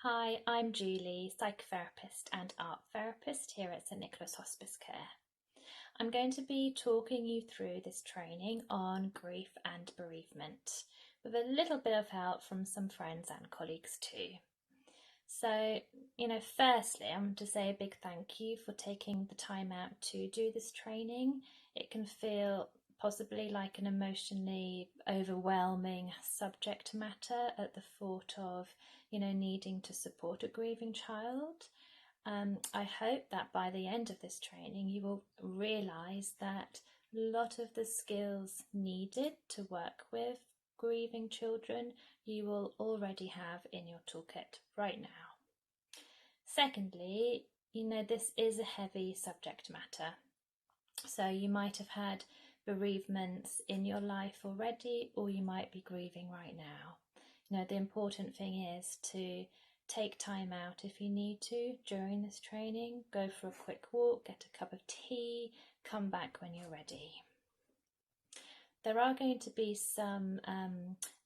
Hi, I'm Julie, psychotherapist and art therapist here at St Nicholas Hospice Care. I'm going to be talking you through this training on grief and bereavement with a little bit of help from some friends and colleagues too. So, firstly, I want to say a big thank you for taking the time out to do this training. It can feel possibly like an emotionally overwhelming subject matter at the thought of, needing to support a grieving child. I hope that by the end of this training, you will realise that a lot of the skills needed to work with grieving children you will already have in your toolkit right now. Secondly, this is a heavy subject matter. So you might have had bereavements in your life already, or you might be grieving right now. The important thing is to take time out if you need to during this training. Go for a quick walk, get a cup of tea, come back when you're ready. There are going to be some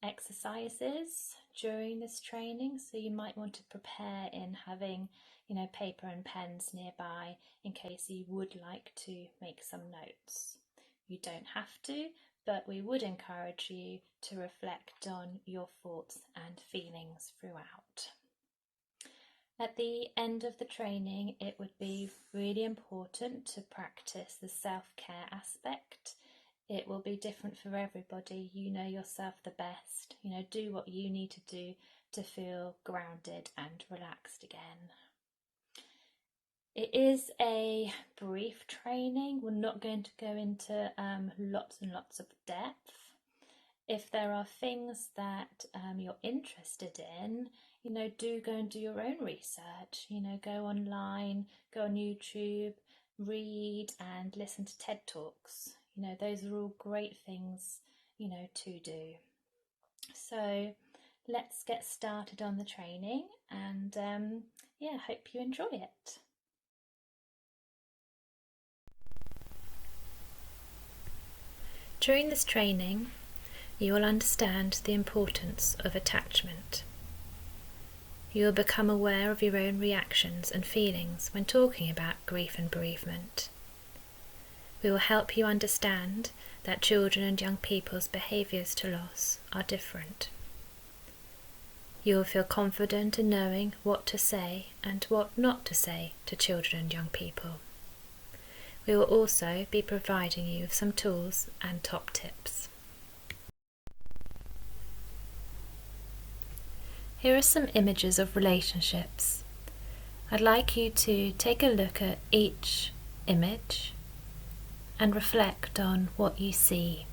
exercises during this training, so you might want to prepare in having, paper and pens nearby in case you would like to make some notes. You don't have to, but we would encourage you to reflect on your thoughts and feelings throughout. At the end of the training, it would be really important to practice the self-care aspect. It will be different for everybody. You know yourself the best. Do what you need to do to feel grounded and relaxed again. It is a brief training. We're not going to go into lots and lots of depth. If there are things that you're interested in, do go and do your own research. Go online, go on YouTube, read and listen to TED Talks. Those are all great things, to do. So let's get started on the training and hope you enjoy it. During this training, you will understand the importance of attachment. You will become aware of your own reactions and feelings when talking about grief and bereavement. We will help you understand that children and young people's behaviours to loss are different. You will feel confident in knowing what to say and what not to say to children and young people. We will also be providing you with some tools and top tips. Here are some images of relationships. I'd like you to take a look at each image and reflect on what you see.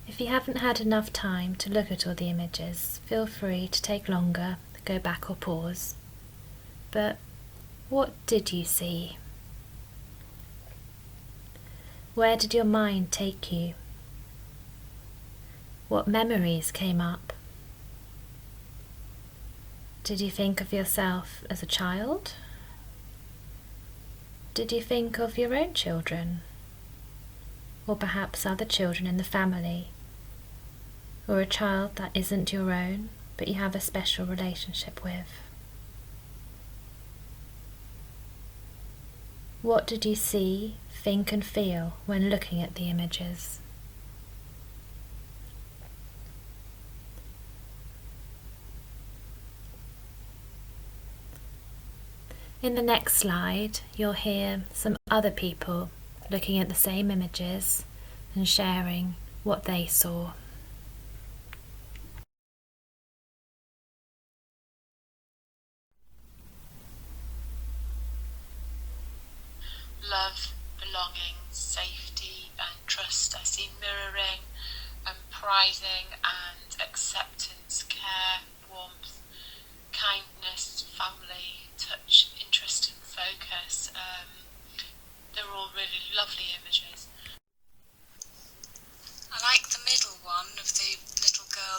If you haven't had enough time to look at all the images, feel free to take longer, go back or pause. But what did you see? Where did your mind take you? What memories came up? Did you think of yourself as a child? Did you think of your own children? Or perhaps other children in the family? Or a child that isn't your own, but you have a special relationship with? What did you see, think and feel when looking at the images? In the next slide, you'll hear some other people looking at the same images and sharing what they saw. Love, belonging, safety and trust. I see mirroring and prizing and acceptance, care, warmth, kindness, family, touch, interest and focus. They're all really lovely images. I like the middle one of the little girl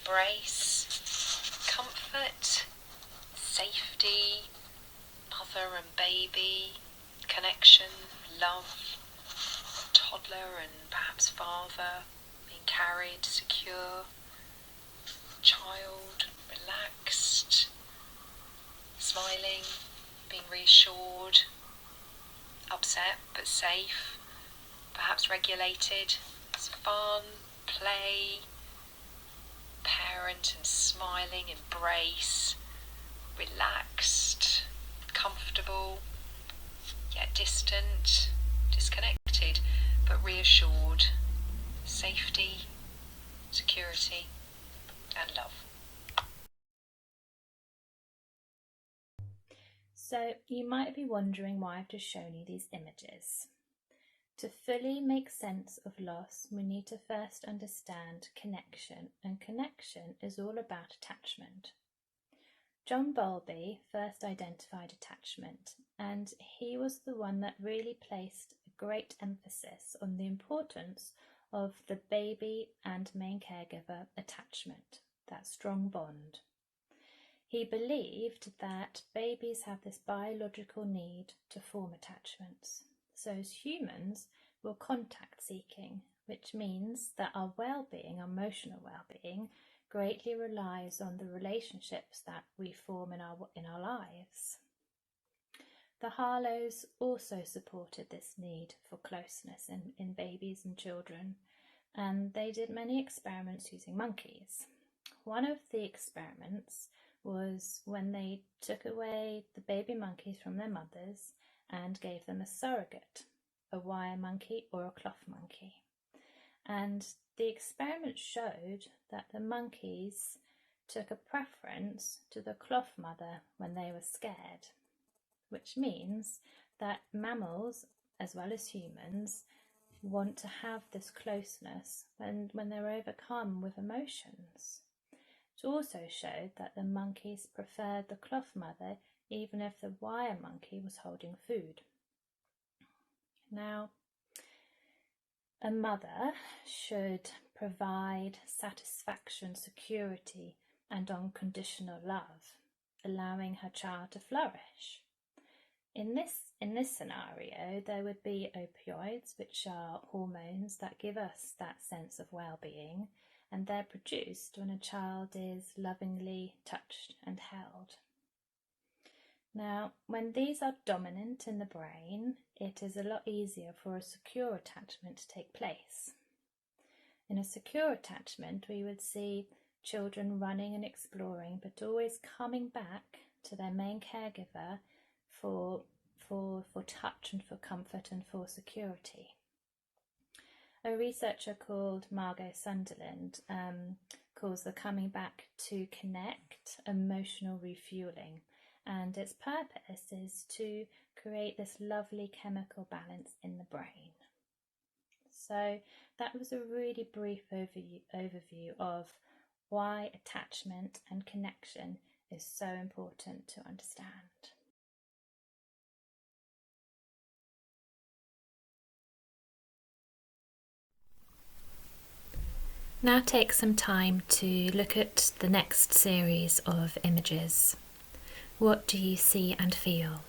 embrace, comfort, safety, mother and baby, connection, love, toddler and perhaps father, being carried, secure, child, relaxed, smiling, being reassured, upset but safe, perhaps regulated. It's fun, play, parent and smiling, embrace, relaxed, comfortable, yet distant, disconnected, but reassured, safety, security, and love. So you might be wondering why I've just shown you these images. To fully make sense of loss, we need to first understand connection, and connection is all about attachment. John Bowlby first identified attachment, and he was the one that really placed a great emphasis on the importance of the baby and main caregiver attachment, that strong bond. He believed that babies have this biological need to form attachments. So as humans, we're contact seeking, which means that our well-being, emotional well-being, greatly relies on the relationships that we form in our lives. The Harlows also supported this need for closeness in babies and children, and they did many experiments using monkeys. One of the experiments was when they took away the baby monkeys from their mothers and gave them a surrogate, a wire monkey or a cloth monkey. And the experiment showed that the monkeys took a preference to the cloth mother when they were scared, which means that mammals, as well as humans, want to have this closeness when they're overcome with emotions. It also showed that the monkeys preferred the cloth mother even if the wire monkey was holding food. Now, a mother should provide satisfaction, security, and unconditional love, allowing her child to flourish. In this scenario, there would be opioids, which are hormones that give us that sense of well-being, and they're produced when a child is lovingly touched and held. Now, when these are dominant in the brain, it is a lot easier for a secure attachment to take place. In a secure attachment, we would see children running and exploring, but always coming back to their main caregiver for touch and for comfort and for security. A researcher called Margot Sunderland calls the coming back to connect emotional refueling, and its purpose is to create this lovely chemical balance in the brain. So that was a really brief overview of why attachment and connection is so important to understand. Now take some time to look at the next series of images. What do you see and feel?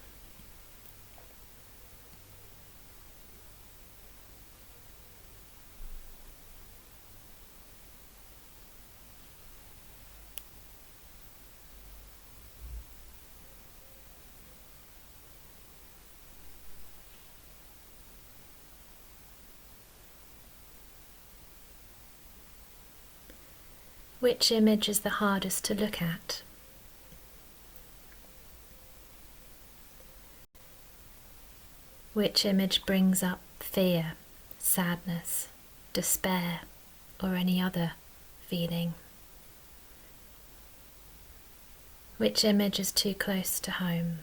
Which image is the hardest to look at? Which image brings up fear, sadness, despair, or any other feeling? Which image is too close to home?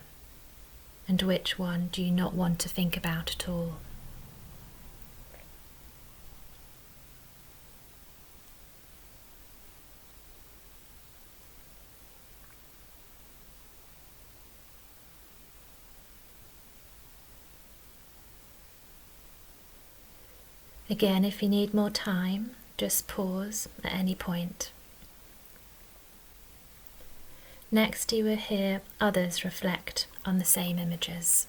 And which one do you not want to think about at all? Again, if you need more time, just pause at any point. Next, you will hear others reflect on the same images.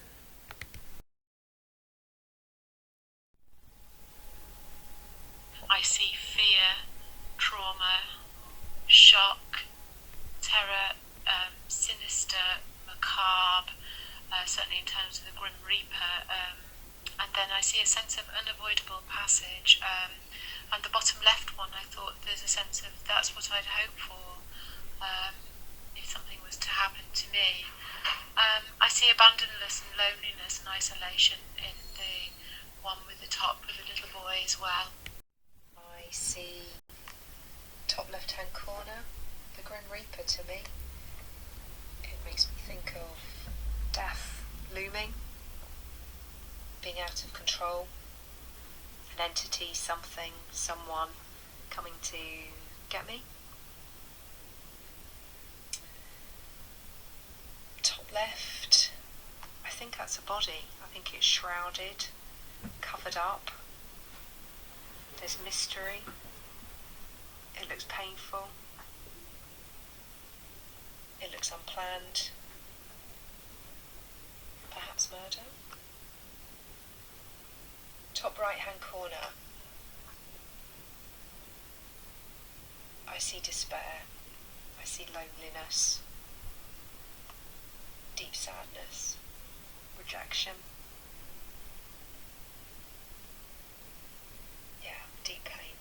I see fear, trauma, shock, terror, sinister, macabre, certainly in terms of the Grim Reaper, and then I see a sense of unavoidable passage, and the bottom left one, I thought there's a sense of that's what I'd hope for if something was to happen to me. I see abandonedness and loneliness and isolation in the one with the top with the little boy as well. I see top left hand corner, the Grim Reaper to me. It makes me think of death looming, being out of control, an entity, something, someone coming to get me. Top left, I think that's a body. I think it's shrouded, covered up. There's mystery. It looks painful. It looks unplanned. Perhaps murder. Top right hand corner, I see despair. I see loneliness. Deep sadness. Rejection. Yeah, deep pain.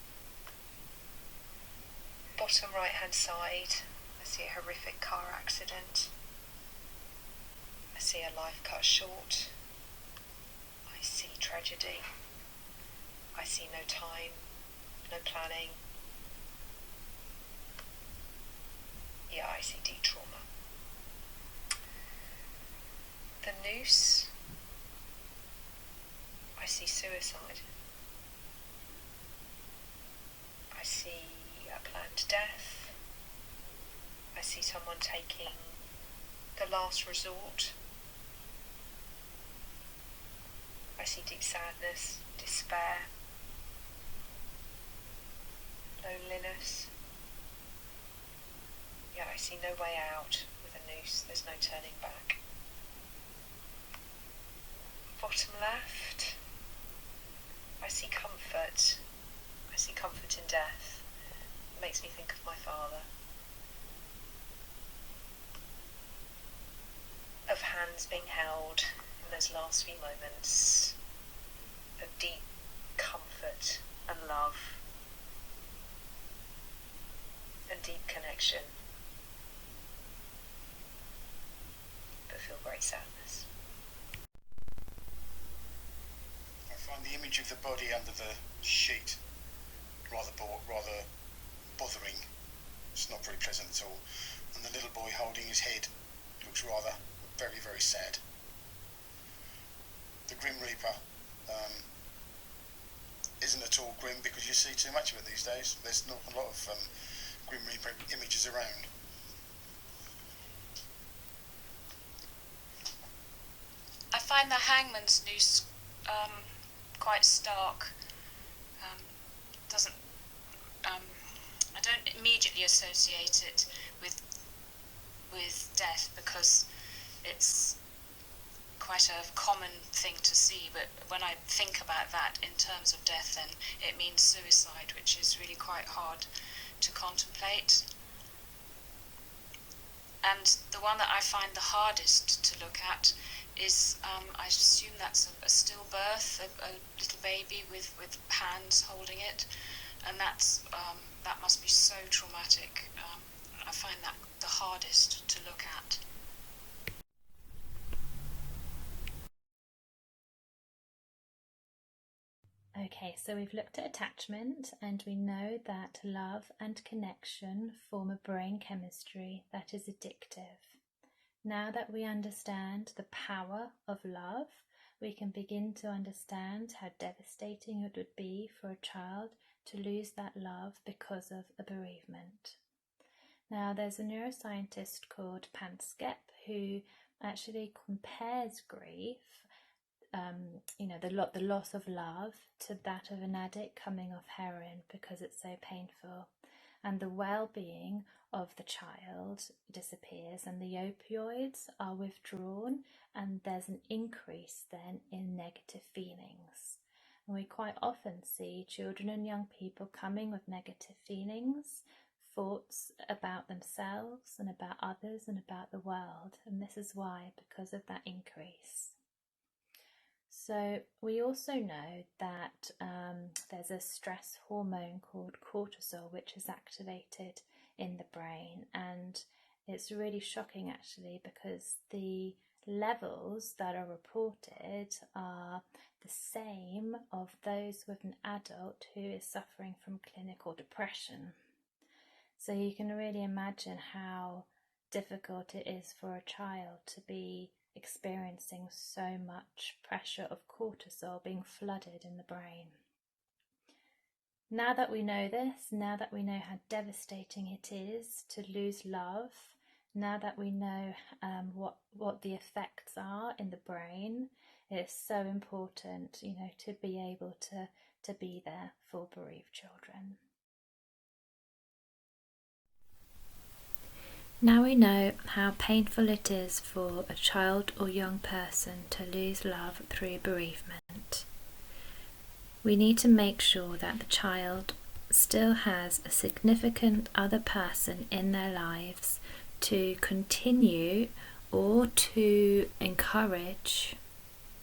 Bottom right hand side, I see a horrific car accident. I see a life cut short. I see tragedy. I see no time, no planning. Yeah, I see deep trauma. The noose, I see suicide. I see a planned death. I see someone taking the last resort. I see deep sadness, despair, loneliness. Yeah, I see no way out with a noose. There's no turning back. Bottom left, I see comfort. I see comfort in death. It makes me think of my father. Of hands being held in those last few moments of deep comfort and love and deep connection, but feel great sadness. I find the image of the body under the sheet rather bothering. It's not very pleasant at all. And the little boy holding his head looks rather very, very sad. The Grim Reaper isn't at all grim because you see too much of it these days. There's not a lot of Grim Reaper images around. I find the hangman's noose quite stark. Doesn't I don't immediately associate it with death because it's quite a common thing to see, but when I think about that in terms of death, then it means suicide, which is really quite hard to contemplate. And the one that I find the hardest to look at is, I assume that's a stillbirth, a little baby with hands holding it, and that must be so traumatic. I find that the hardest to look at. Okay, so we've looked at attachment and we know that love and connection form a brain chemistry that is addictive. Now that we understand the power of love, we can begin to understand how devastating it would be for a child to lose that love because of a bereavement. Now, there's a neuroscientist called Panskep who actually compares grief, the loss of love, to that of an addict coming off heroin because it's so painful. and the well-being of the child disappears, and the opioids are withdrawn, and there's an increase then in negative feelings. And we quite often see children and young people coming with negative feelings, thoughts about themselves and about others and about the world, and this is why, because of that increase. So we also know that there's a stress hormone called cortisol which is activated in the brain, and it's really shocking actually, because the levels that are reported are the same of those with an adult who is suffering from clinical depression. So you can really imagine how difficult it is for a child to be experiencing so much pressure of cortisol being flooded in the brain. Now that we know this, now that we know how devastating it is to lose love, now that we know what the effects are in the brain, it's so important, to be able to be there for bereaved children. Now we know how painful it is for a child or young person to lose love through bereavement. We need to make sure that the child still has a significant other person in their lives to continue or to encourage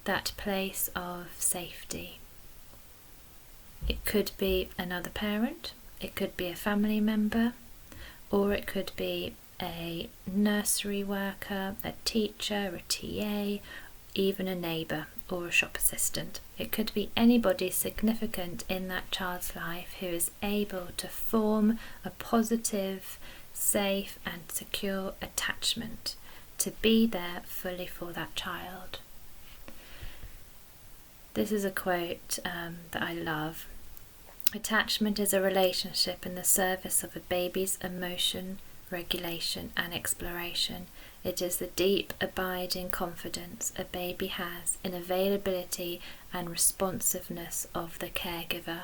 that place of safety. It could be another parent, it could be a family member, or it could be a nursery worker, a teacher, a TA, even a neighbour or a shop assistant. It could be anybody significant in that child's life who is able to form a positive, safe and secure attachment to be there fully for that child. This is a quote that I love. Attachment is a relationship in the service of a baby's emotion, regulation and exploration. It is the deep, abiding confidence a baby has in availability and responsiveness of the caregiver.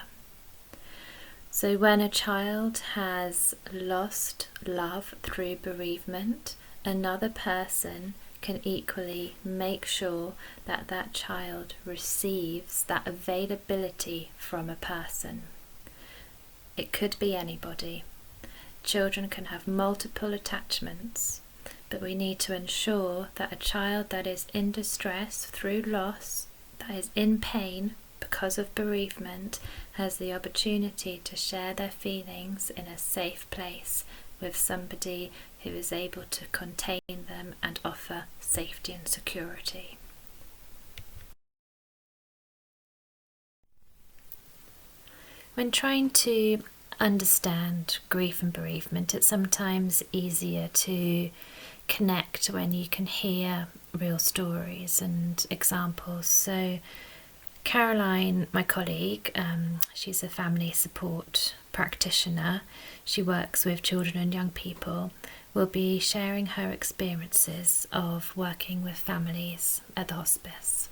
So when a child has lost love through bereavement, another person can equally make sure that that child receives that availability from a person. It could be anybody. Children can have multiple attachments, but we need to ensure that a child that is in distress through loss, that is in pain because of bereavement, has the opportunity to share their feelings in a safe place with somebody who is able to contain them and offer safety and security. When trying to understand grief and bereavement, it's sometimes easier to connect when you can hear real stories and examples. So Caroline, my colleague, she's a family support practitioner. She works with children and young people, will be sharing her experiences of working with families at the hospice.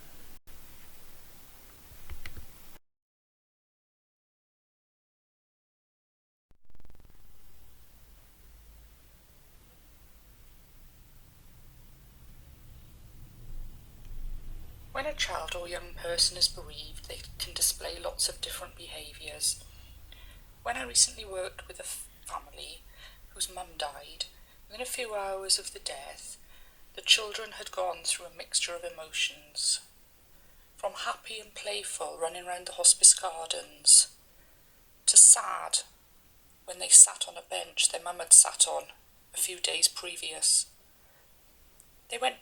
When a child or young person is bereaved, they can display lots of different behaviours. When I recently worked with a family whose mum died, within a few hours of the death, the children had gone through a mixture of emotions. From happy and playful, running round the hospice gardens, to sad, when they sat on a bench their mum had sat on a few days previous. They went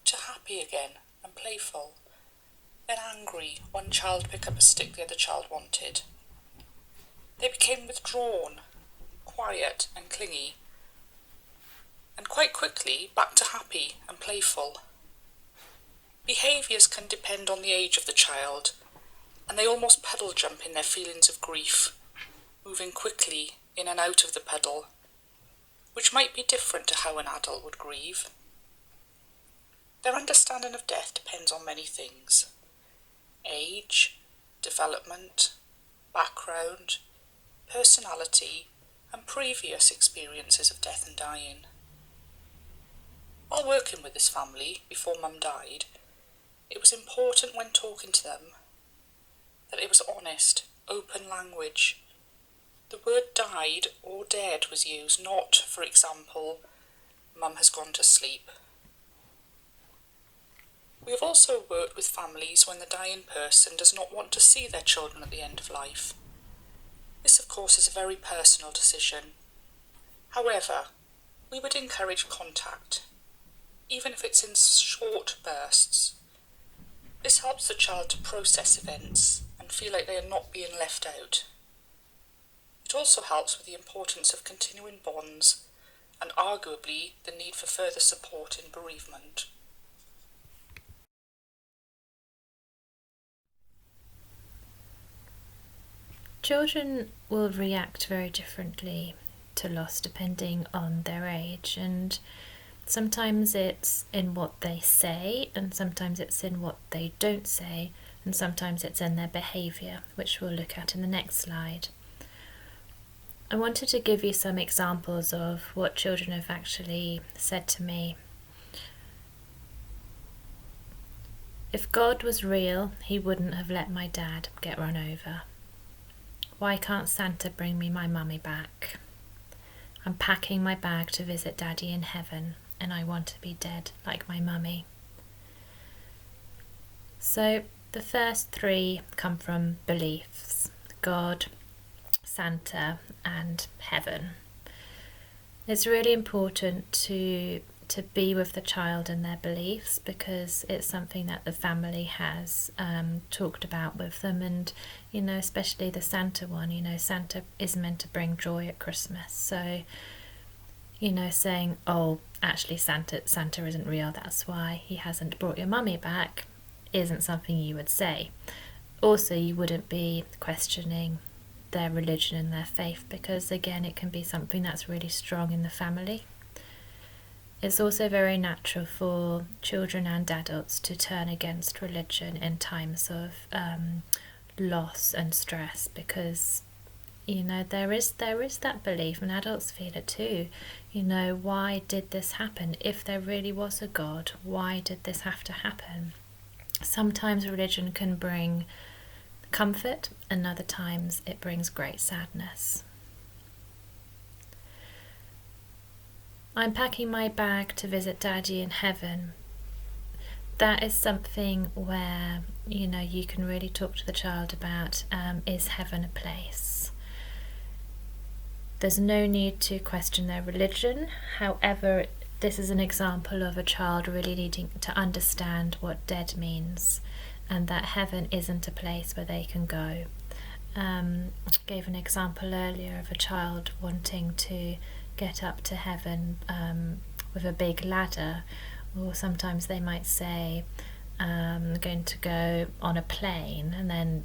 to happy again and playful, then angry, one child picked up a stick the other child wanted. They became withdrawn, quiet and clingy, and quite quickly back to happy and playful. Behaviours can depend on the age of the child, and they almost puddle jump in their feelings of grief, moving quickly in and out of the puddle, which might be different to how an adult would grieve. Their understanding of death depends on many things: age, development, background, personality, and previous experiences of death and dying. While working with this family before Mum died, it was important when talking to them that it was honest, open language. The word died or dead was used, not, for example, Mum has gone to sleep. We have also worked with families when the dying person does not want to see their children at the end of life. This, of course, is a very personal decision. However, we would encourage contact, even if it's in short bursts. This helps the child to process events and feel like they are not being left out. It also helps with the importance of continuing bonds and arguably the need for further support in bereavement. Children will react very differently to loss depending on their age, and sometimes it's in what they say, and sometimes it's in what they don't say, and sometimes it's in their behaviour, which we'll look at in the next slide. I wanted to give you some examples of what children have actually said to me. If God was real, he wouldn't have let my dad get run over. Why can't Santa bring me my mummy back? I'm packing my bag to visit Daddy in heaven, and I want to be dead like my mummy. So the first three come from beliefs: God, Santa, and heaven. It's really important to be with the child and their beliefs, because it's something that the family has talked about with them. And especially the Santa one, Santa is meant to bring joy at Christmas, so saying, oh, actually Santa isn't real, that's why he hasn't brought your mummy back, isn't something you would say. Also, you wouldn't be questioning their religion and their faith, because again, it can be something that's really strong in the family. It's also very natural for children and adults to turn against religion in times of loss and stress, because there is that belief, and adults feel it too. Why did this happen? If there really was a God, why did this have to happen? Sometimes religion can bring comfort, and other times it brings great sadness. I'm packing my bag to visit Daddy in heaven. That is something where you can really talk to the child about, is heaven a place? There's no need to question their religion. However, this is an example of a child really needing to understand what dead means, and that heaven isn't a place where they can go. I gave an example earlier of a child wanting to get up to heaven with a big ladder, or sometimes they might say going to go on a plane, and then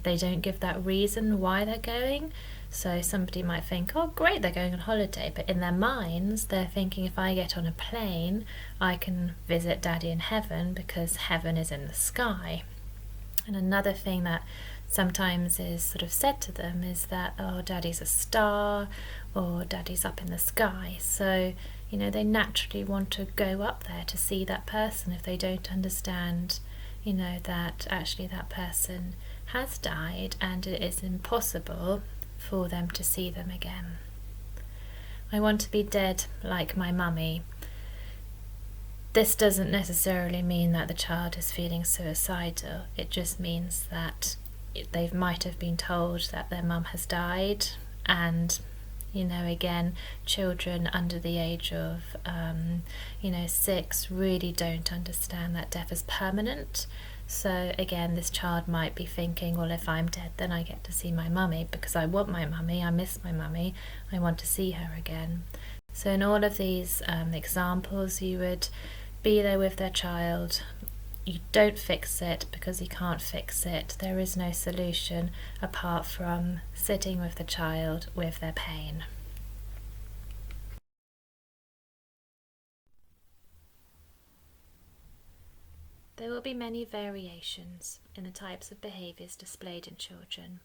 they don't give that reason why they're going. So somebody might think, oh great, they're going on holiday, but in their minds they're thinking, if I get on a plane I can visit Daddy in heaven, because heaven is in the sky. And another thing that sometimes is sort of said to them is that, oh, Daddy's a star, or Daddy's up in the sky. So they naturally want to go up there to see that person, if they don't understand that actually that person has died and it is impossible for them to see them again. I want to be dead like my mummy. This doesn't necessarily mean that the child is feeling suicidal. It just means that they might have been told that their mum has died, and again, children under the age of 6 really don't understand that death is permanent. So again, this child might be thinking, well, if I'm dead, then I get to see my mummy, because I want my mummy, I miss my mummy, I want to see her again. So in all of these examples, you would be there with their child. You don't fix it, because you can't fix it. There is no solution apart from sitting with the child with their pain. There will be many variations in the types of behaviours displayed in children.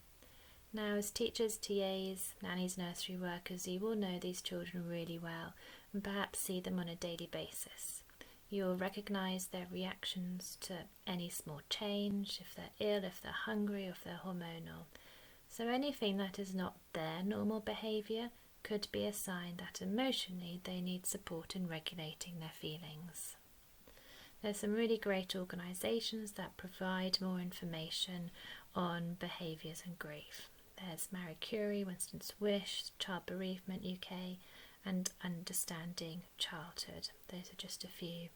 Now, as teachers, TAs, nannies, nursery workers, you will know these children really well and perhaps see them on a daily basis. You'll recognise their reactions to any small change, if they're ill, if they're hungry, or if they're hormonal. So anything that is not their normal behaviour could be a sign that emotionally they need support in regulating their feelings. There's some really great organisations that provide more information on behaviours and grief. There's Marie Curie, Winston's Wish, Child Bereavement UK, and Understanding Childhood. Those are just a few.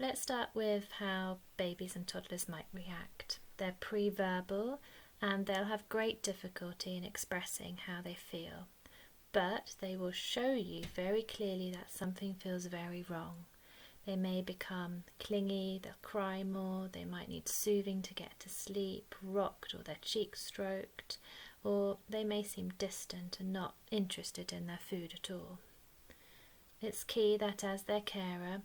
Let's start with how babies and toddlers might react. They're pre-verbal and they'll have great difficulty in expressing how they feel, but they will show you very clearly that something feels very wrong. They may become clingy, they'll cry more, they might need soothing to get to sleep, rocked or their cheeks stroked, or they may seem distant and not interested in their food at all. It's key that as their carer,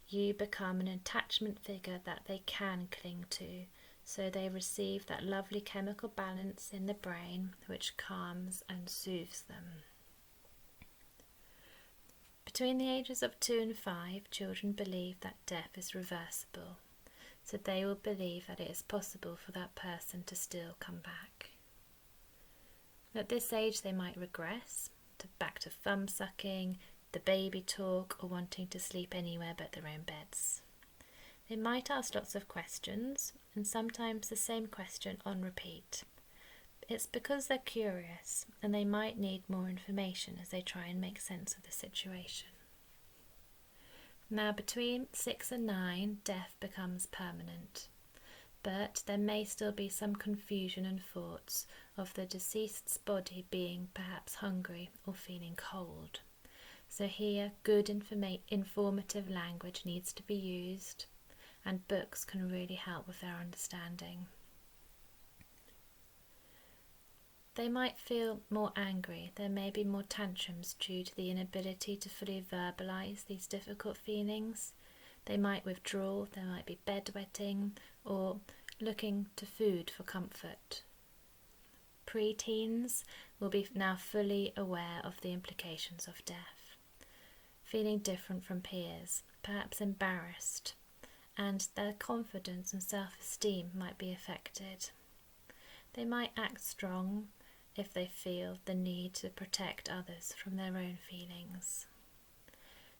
you become an attachment figure that they can cling to, so they receive that lovely chemical balance in the brain which calms and soothes them. Between the ages of 2 and 5, children believe that death is reversible, so they will believe that it is possible for that person to still come back. At this age they might regress back to thumb sucking, the baby talk, or wanting to sleep anywhere but their own beds. They might ask lots of questions, and sometimes the same question on repeat. It's because they're curious, and they might need more information as they try and make sense of the situation. Now, between 6 and 9, death becomes permanent, but there may still be some confusion and thoughts of the deceased's body being perhaps hungry or feeling cold. So here, good informative language needs to be used, and books can really help with their understanding. They might feel more angry. There may be more tantrums due to the inability to fully verbalise these difficult feelings. They might withdraw, there might be bedwetting, or looking to food for comfort. Pre-teens will be now fully aware of the implications of death, feeling different from peers, perhaps embarrassed, and their confidence and self-esteem might be affected. They might act strong if they feel the need to protect others from their own feelings.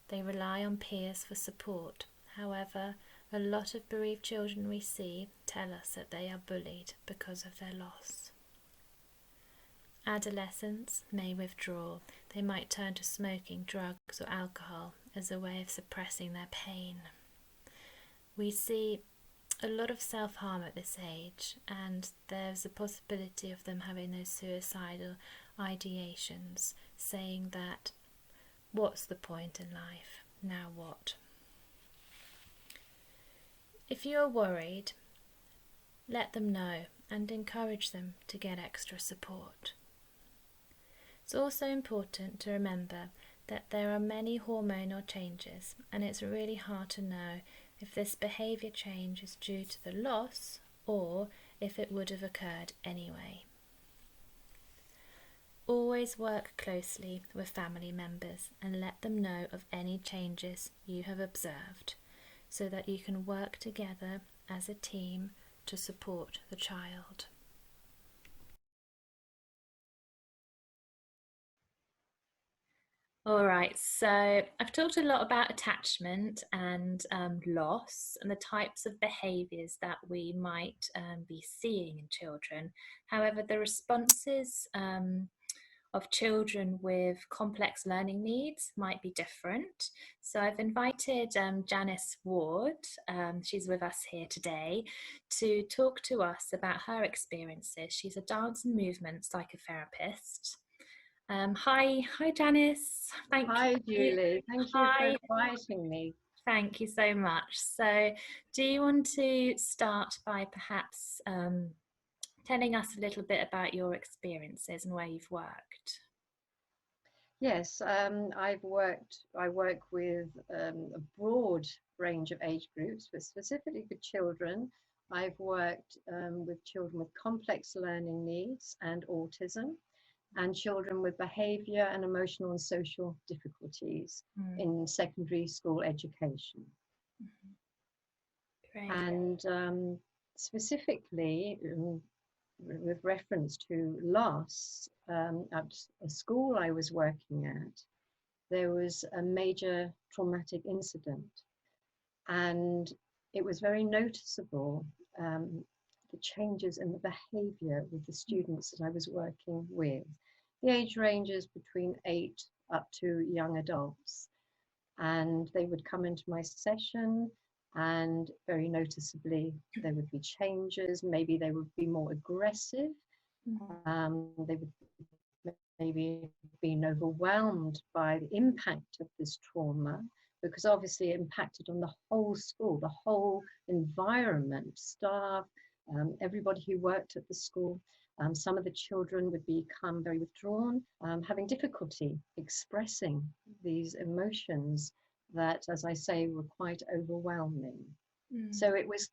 They rely on peers for support. However, a lot of bereaved children we see tell us that they are bullied because of their loss. Adolescents may withdraw. They might turn to smoking, drugs or alcohol as a way of suppressing their pain. We see a lot of self-harm at this age, and there's a possibility of them having those suicidal ideations, saying that, what's the point in life? Now what? If you're worried, let them know and encourage them to get extra support. It's also important to remember that there are many hormonal changes, and it's really hard to know if this behaviour change is due to the loss or if it would have occurred anyway. Always work closely with family members and let them know of any changes you have observed, so that you can work together as a team to support the child. All right, so I've talked a lot about attachment and loss and the types of behaviours that we might be seeing in children. However, the responses of children with complex learning needs might be different. So I've invited Janice Ward, she's with us here today, to talk to us about her experiences. She's a dance and movement psychotherapist. Hi Janice. Hi, Julie. Thank you for Hi. inviting me. Thank you so much. So, do you want to start by perhaps telling us a little bit about your experiences and where you've worked? Yes, I work with a broad range of age groups, but specifically for children I've worked with children with complex learning needs and autism, and children with behaviour and emotional and social difficulties in secondary school education. Great. And specifically, with reference to loss, at a school I was working at, there was a major traumatic incident, and it was very noticeable, the changes in the behaviour with the students that I was working with. The age ranges between 8 up to young adults, and they would come into my session, and very noticeably there would be changes. Maybe they would be more aggressive. They would maybe been overwhelmed by the impact of this trauma, because obviously it impacted on the whole school, the whole environment, staff, everybody who worked at the school. Some of the children would become very withdrawn, having difficulty expressing these emotions that, as I say, were quite overwhelming. So it was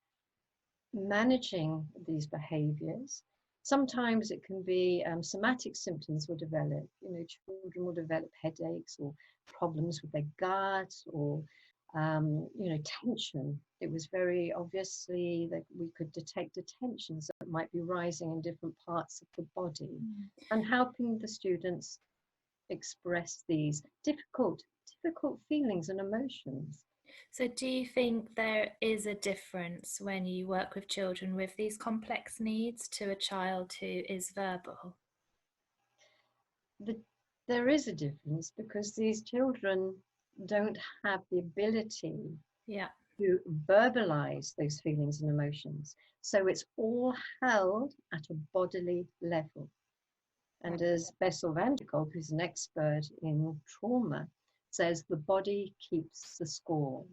managing these behaviors. Sometimes it can be somatic symptoms will develop. Children will develop headaches or problems with their gut, or tension. It was very obviously that we could detect the tensions that might be rising in different parts of the body, and helping the students express these difficult feelings and emotions. So do you think there is a difference when you work with children with these complex needs to a child who is verbal? There is a difference, because these children don't have the ability to verbalize those feelings and emotions. So it's all held at a bodily level. And as Bessel van der Kolk, who's an expert in trauma, says, the body keeps the score.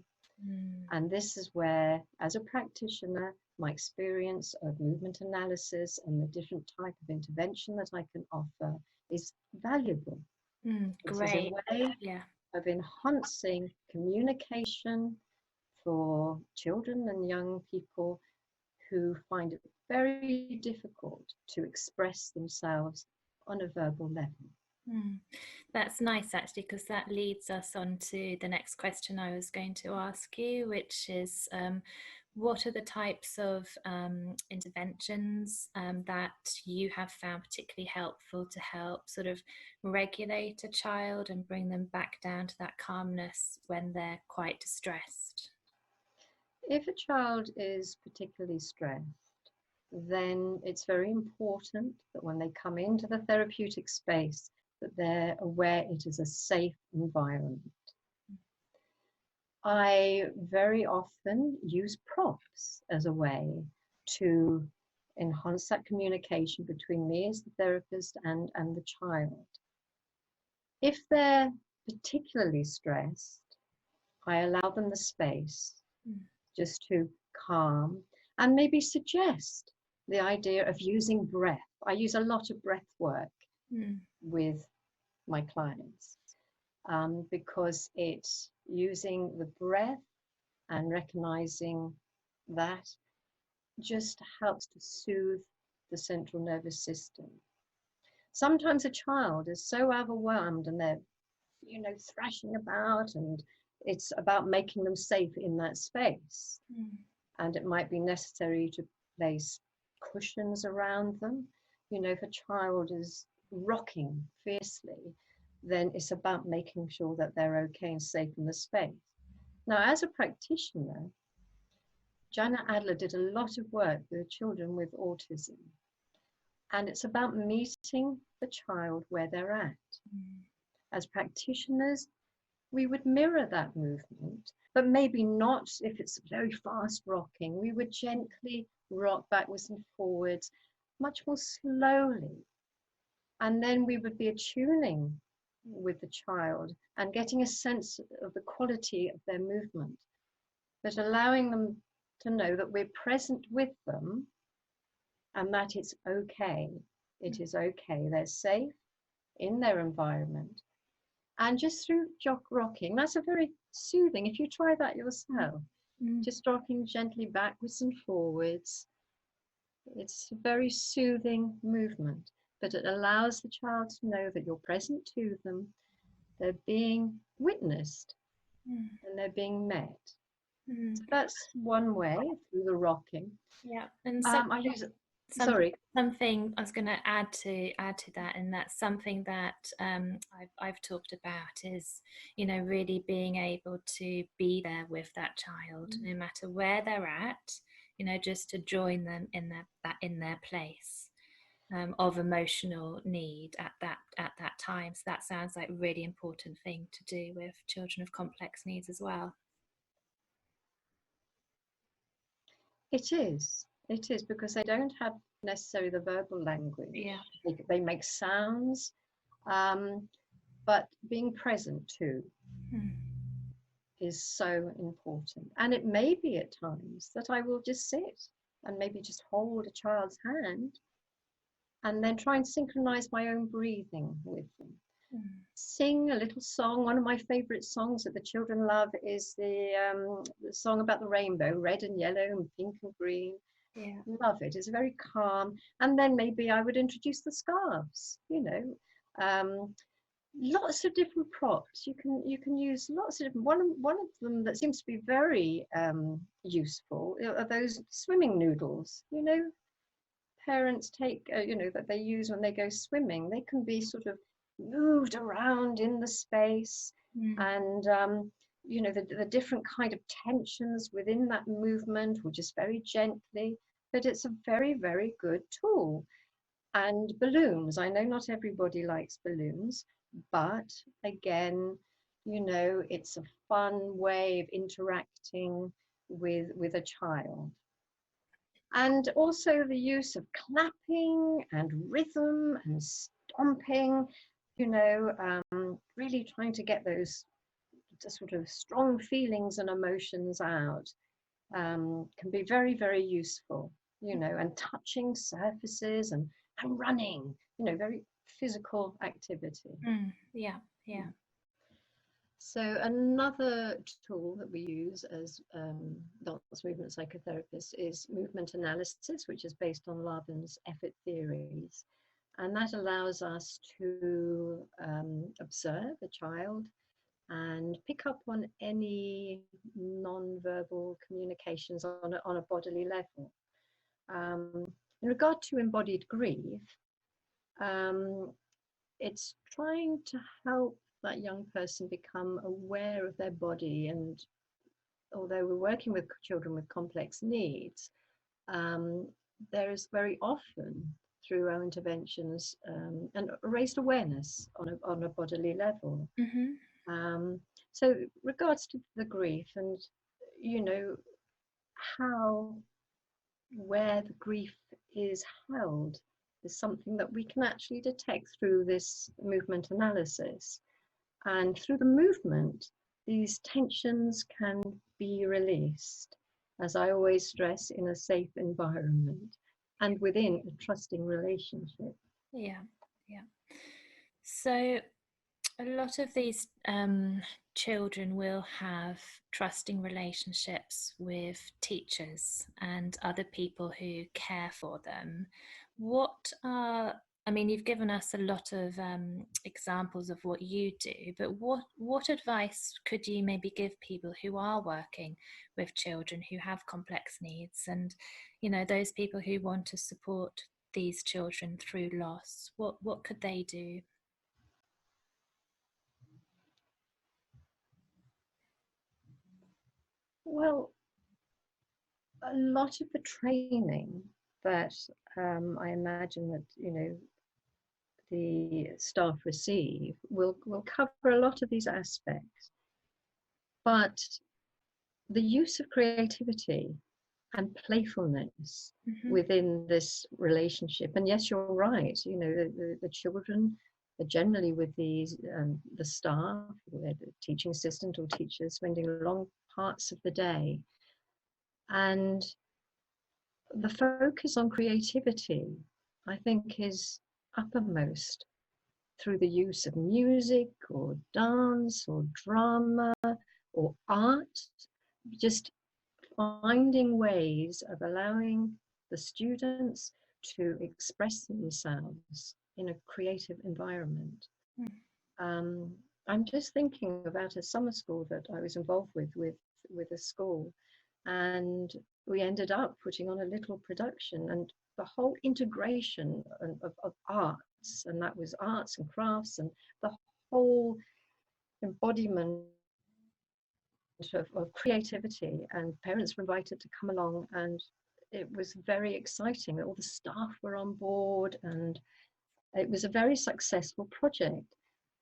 And this is where, as a practitioner, my experience of movement analysis and the different type of intervention that I can offer is valuable. Great. It is a way of enhancing communication for children and young people who find it very difficult to express themselves on a verbal level. That's nice, actually, because that leads us on to the next question I was going to ask you, which is what are the types of interventions that you have found particularly helpful to help sort of regulate a child and bring them back down to that calmness when they're quite distressed? If a child is particularly stressed, then it's very important that when they come into the therapeutic space, that they're aware it is a safe environment. I very often use prompts as a way to enhance that communication between me as the therapist and the child. If they're particularly stressed, I allow them the space just to calm and maybe suggest the idea of using breath. I use a lot of breath work with my clients because it's using the breath and recognizing that just helps to soothe the central nervous system. Sometimes a child is so overwhelmed and they're, thrashing about, and it's about making them safe in that space. And it might be necessary to place cushions around them. If a child is rocking fiercely, then it's about making sure that they're okay and safe in the space. Now, as a practitioner, Janet Adler did a lot of work with children with autism. And it's about meeting the child where they're at. As practitioners, we would mirror that movement, but maybe not if it's very fast rocking. We would gently rock backwards and forwards, much more slowly. And then we would be attuning with the child and getting a sense of the quality of their movement, but allowing them to know that we're present with them and that it's okay. It is okay. They're safe in their environment. And just through rocking, that's a very soothing, if you try that yourself, just rocking gently backwards and forwards. It's a very soothing movement, but it allows the child to know that you're present to them, they're being witnessed, and they're being met. So that's one way through the rocking. Yeah, and I use something sorry. something I was going to add to that, and that's something that I've talked about is, you know, really being able to be there with that child, no matter where they're at, you know, just to join them in their place of emotional need at that time. So that sounds like a really important thing to do with children of complex needs as well. It is. It is because they don't have necessarily the verbal language. Yeah. They make sounds, but being present too is so important. And it may be at times that I will just sit and maybe just hold a child's hand and then try and synchronize my own breathing with them. Sing a little song. One of my favorite songs that the children love is the song about the rainbow, red and yellow and pink and green. Yeah. Love it. It's very calm. And then maybe I would introduce the scarves, you know. Lots of different props. You can use lots of different. One of them that seems to be very useful are those swimming noodles. You know, parents take you know, that they use when they go swimming. They can be sort of moved around in the space, and you know, the different kind of tensions within that movement, or just very gently. But it's a very, very good tool. And balloons. I know not everybody likes balloons, but again, you know, it's a fun way of interacting with a child. And also the use of clapping and rhythm and stomping, you know, really trying to get those sort of strong feelings and emotions out, can be very, very useful, you know, and touching surfaces and running, you know, very physical activity. Yeah, yeah. So another tool that we use as dance movement psychotherapists is movement analysis, which is based on Lavin's effort theories. And that allows us to observe a child and pick up on any non-verbal communications on a bodily level. In regard to embodied grief, it's trying to help that young person become aware of their body. And although we're working with children with complex needs, there is very often through our interventions and raised awareness on a bodily level. So regards to the grief and, you know, where the grief is held is something that we can actually detect through this movement analysis. And through the movement, these tensions can be released, as I always stress, in a safe environment and within a trusting relationship. Yeah, yeah. So a lot of these children will have trusting relationships with teachers and other people who care for them. I mean, you've given us a lot of examples of what you do, but what advice could you maybe give people who are working with children who have complex needs, and, you know, those people who want to support these children through loss? What could they do? Well, a lot of the training that I imagine that, you know, the staff receive will cover a lot of these aspects. But the use of creativity and playfulness within this relationship, and yes, you're right, you know, the children are generally with these the staff, the teaching assistant or teachers, spending long parts of the day, and the focus on creativity, I think, is uppermost through the use of music or dance or drama or art, just finding ways of allowing the students to express themselves in a creative environment. Mm. I'm just thinking about a summer school that I was involved with a school, and we ended up putting on a little production, and the whole integration of arts, and that was arts and crafts, and the whole embodiment of creativity, and parents were invited to come along, and it was very exciting that all the staff were on board, and it was a very successful project.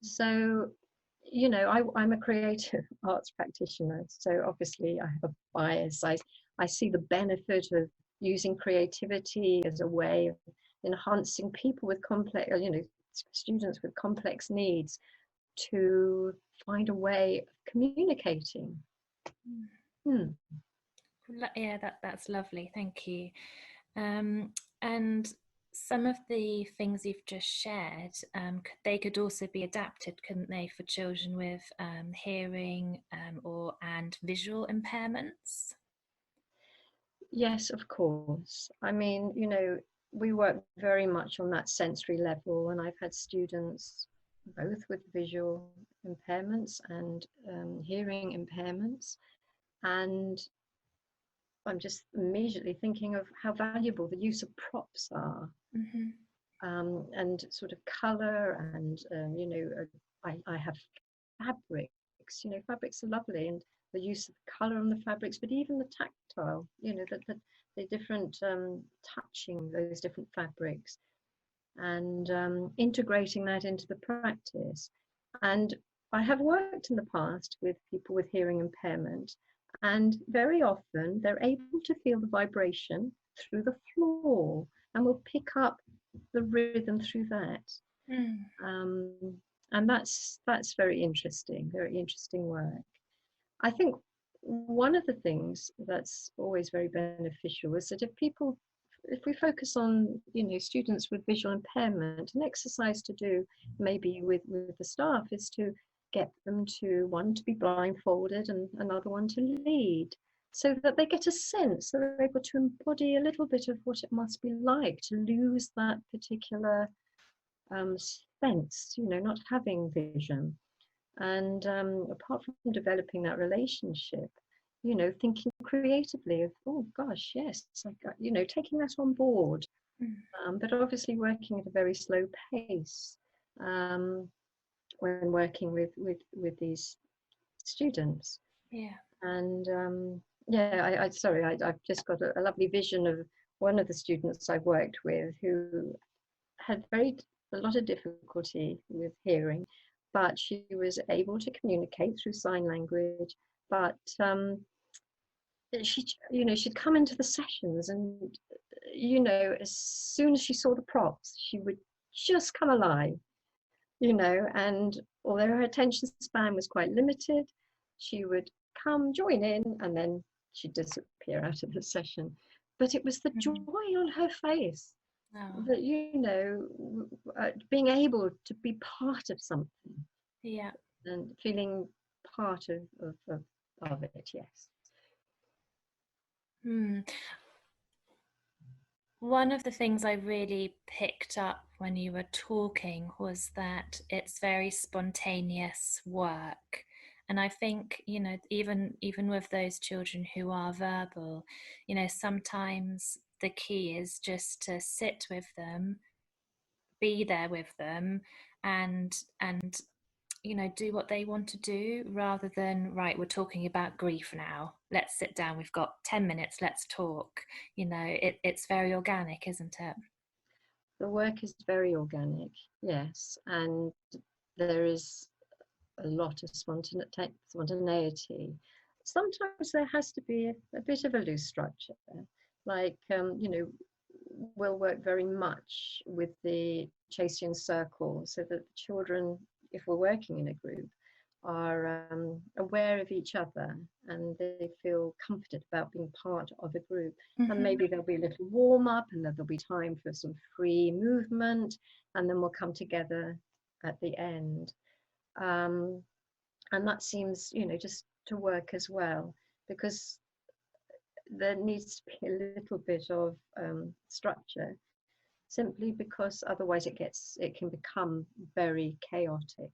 So, you know, I'm a creative arts practitioner, so obviously I have a bias. I see the benefit of using creativity as a way of enhancing people with complex, you know, students with complex needs, to find a way of communicating. Hmm. Yeah, that's lovely. Thank you. And some of the things you've just shared, they could also be adapted, couldn't they, for children with hearing or and visual impairments? Yes, of course. I mean, you know, we work very much on that sensory level, and I've had students both with visual impairments and hearing impairments. And I'm just immediately thinking of how valuable the use of props are, Mm-hmm. and sort of color, and, you know, I have fabrics, you know, fabrics are lovely, and the use of color on the fabrics, but even the tactile, you know, the different touching those different fabrics, and integrating that into the practice. And I have worked in the past with people with hearing impairment, and very often they're able to feel the vibration through the floor, and will pick up the rhythm through that. Mm. Um, and that's very interesting work. I think one of the things that's always very beneficial is that if we focus on, you know, students with visual impairment, an exercise to do maybe with the staff is to get them to, one, to be blindfolded, and another one to lead, so that they get a sense, that they're able to embody a little bit of what it must be like to lose that particular sense, you know, not having vision. And apart from developing that relationship, you know, thinking creatively of, oh gosh, yes, like, you know, taking that on board, Mm. but obviously working at a very slow pace, um, when working with these students. Yeah. And yeah, I've just got a lovely vision of one of the students I've worked with who had a lot of difficulty with hearing, but she was able to communicate through sign language. But she, you know, she'd come into the sessions, and, you know, as soon as she saw the props, she would just come alive, you know. And although her attention span was quite limited, she would come, join in, and then she'd disappear out of the session. But it was the joy on her face, Oh, that, you know, being able to be part of something, yeah. and feeling part of it. Yes. Hmm. One of the things I really picked up when you were talking was that it's very spontaneous work. And I think, you know, even with those children who are verbal, you know, sometimes the key is just to sit with them, be there with them, and you know, do what they want to do, rather than, right, we're talking about grief now, let's sit down, we've got 10 minutes, let's talk. You know, it's very organic, isn't it? The work is very organic, yes, and there is a lot of spontaneity. Sometimes there has to be a bit of a loose structure, like, you know, we'll work very much with the Chasian circle, so that the children, if we're working in a group, are aware of each other, and they feel comforted about being part of a group. And maybe there'll be a little warm up, and then there'll be time for some free movement, and then we'll come together at the end. And that seems, you know, just to work as well, because there needs to be a little bit of structure, simply because otherwise it can become very chaotic.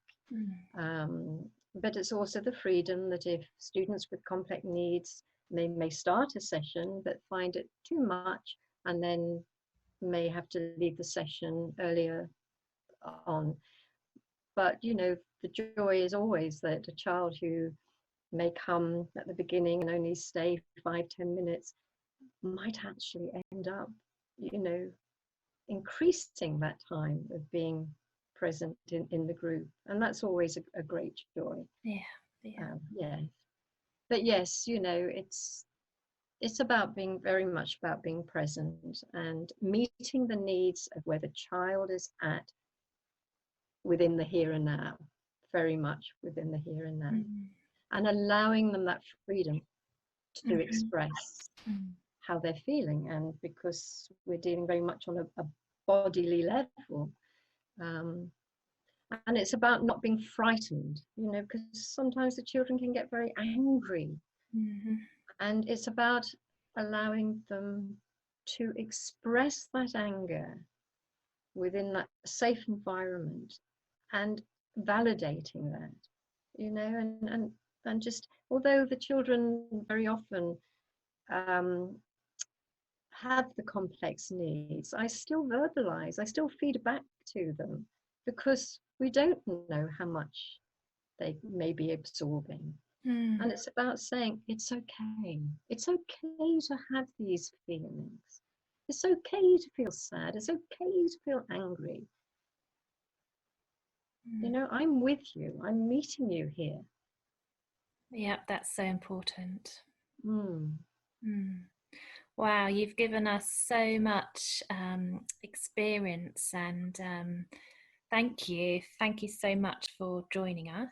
But it's also the freedom that if students with complex needs, they may start a session but find it too much and then may have to leave the session earlier on. But the joy is always that a child who may come at the beginning and only stay 5-10 minutes might actually end up increasing that time of being present in the group, and that's always a great joy. Yeah. But yes, it's about being very much about being present and meeting the needs of where the child is at within the here and now, very much within the here and now, and allowing them that freedom to express how they're feeling. And because we're dealing very much on a bodily level, and it's about not being frightened, because sometimes the children can get very angry, and it's about allowing them to express that anger within that safe environment and validating that, and just, although the children very often have the complex needs, I still verbalize, I still feed back to them, because we don't know how much they may be absorbing. And it's about saying, it's okay. It's okay to have these feelings. It's okay to feel sad. It's okay to feel angry. I'm with you. I'm meeting you here. Yeah, that's so important. Wow, you've given us so much experience, and thank you so much for joining us.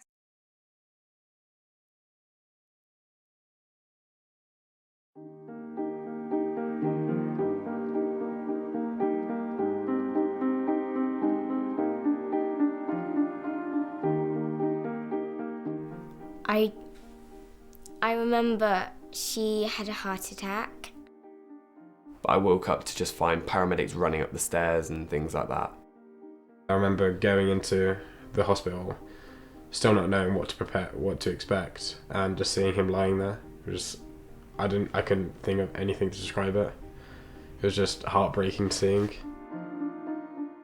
I remember she had a heart attack. I woke up to just find paramedics running up the stairs and things like that. I remember going into the hospital, still not knowing what to expect, and just seeing him lying there. I couldn't think of anything to describe it. It was just heartbreaking seeing.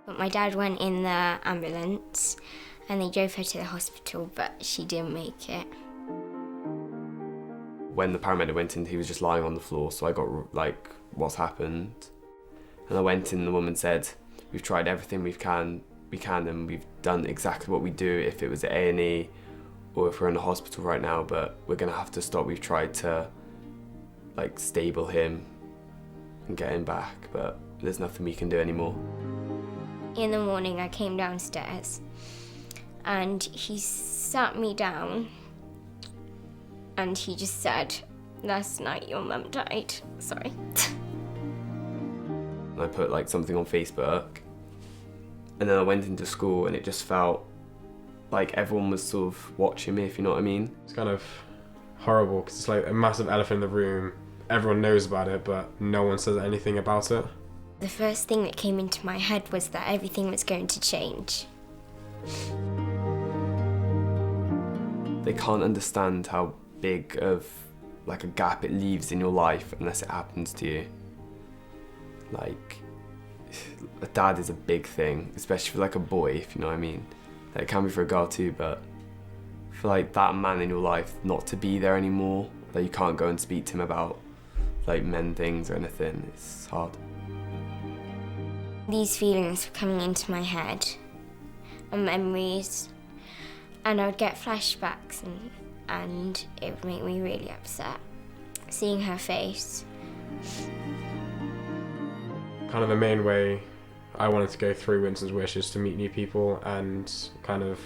But my dad went in the ambulance and they drove her to the hospital, but she didn't make it. When the paramedic went in, he was just lying on the floor, so I got what's happened? And I went in and the woman said, we've tried everything we can, and we've done exactly what we do if it was at A&E or if we're in a hospital right now, but we're gonna have to stop. We've tried to stable him and get him back, but there's nothing we can do anymore. In the morning I came downstairs and he sat me down and he just said, last night your mum died. Sorry. And I put something on Facebook, and then I went into school and it just felt like everyone was sort of watching me, if you know what I mean. It's kind of horrible because it's like a massive elephant in the room. Everyone knows about it, but no one says anything about it. The first thing that came into my head was that everything was going to change. They can't understand how big of a gap it leaves in your life unless it happens to you. A dad is a big thing, especially for a boy, if you know what I mean. It can be for a girl too, but for that man in your life not to be there anymore, that you can't go and speak to him about men things or anything, it's hard. These feelings were coming into my head and memories, and I would get flashbacks and it would make me really upset seeing her face. Kind of the main way I wanted to go through Winston's Wish is to meet new people and kind of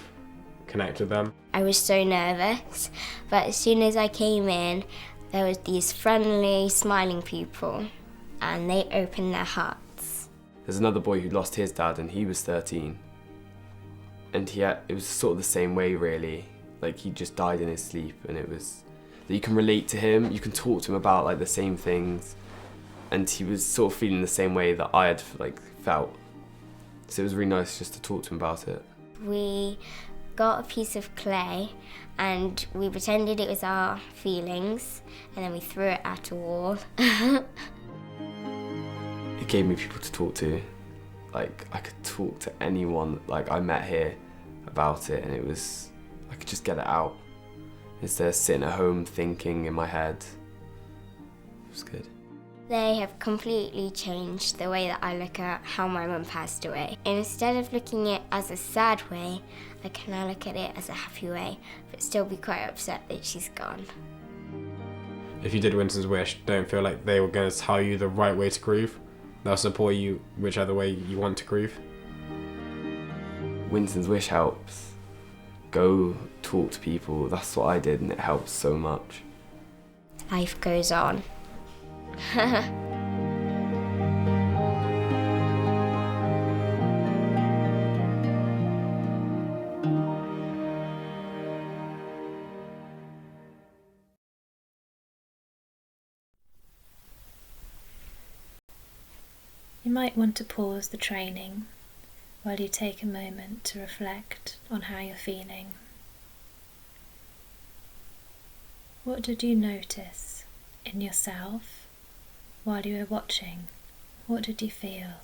connect with them. I was so nervous, but as soon as I came in, there was these friendly, smiling people, and they opened their hearts. There's another boy who lost his dad and he was 13. And it was sort of the same way really. He just died in his sleep, and it was that you can relate to him, you can talk to him about like the same things, and he was sort of feeling the same way that I had like felt. So it was really nice just to talk to him about it. We got a piece of clay and we pretended it was our feelings, and then we threw it at a wall. It gave me people to talk to. Like, I could talk to anyone like I met here about it, and I could just get it out instead of sitting at home thinking in my head. It was good. They have completely changed the way that I look at how my mum passed away. Instead of looking at it as a sad way, I can now look at it as a happy way, but still be quite upset that she's gone. If you did Winston's wish, don't feel like they were going to tell you the right way to grieve. They'll support you whichever way you want to grieve. Winston's wish helps. Go talk to people. That's what I did, and it helps so much. Life goes on. You might want to pause the training while you take a moment to reflect on how you're feeling. What did you notice in yourself while you were watching? What did you feel?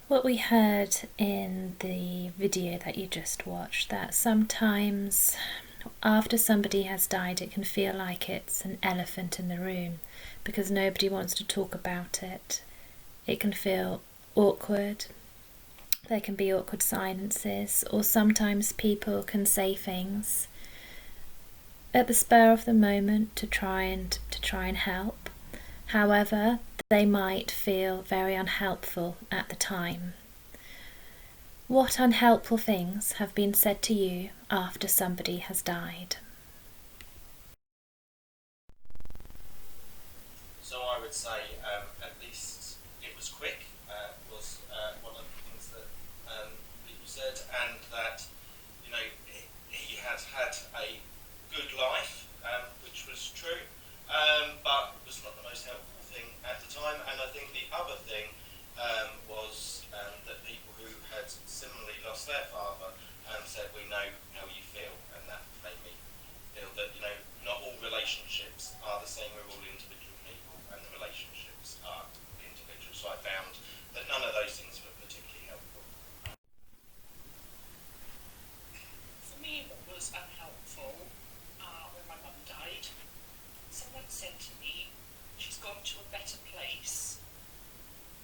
What we heard in the video that you just watched, that sometimes after somebody has died it can feel like it's an elephant in the room because nobody wants to talk about it. It can feel awkward, there can be awkward silences, or sometimes people can say things at the spur of the moment to try and help. However, they might feel very unhelpful at the time. What unhelpful things have been said to you after somebody has died? So I would say at least it was quick, was one of the things that people said, and that, you know, he had had a good life, which was true, but was not the most helpful thing at the time. And I think the other thing was that people who had similarly lost their father said, we know how you feel, and that made me feel that, you know, not all relationships are the same, we're all individual people, and the relationships are individual. So I found that none of those things were particularly helpful. For me, what was unhelpful when my mum died, someone said to me, she's gone to a better place.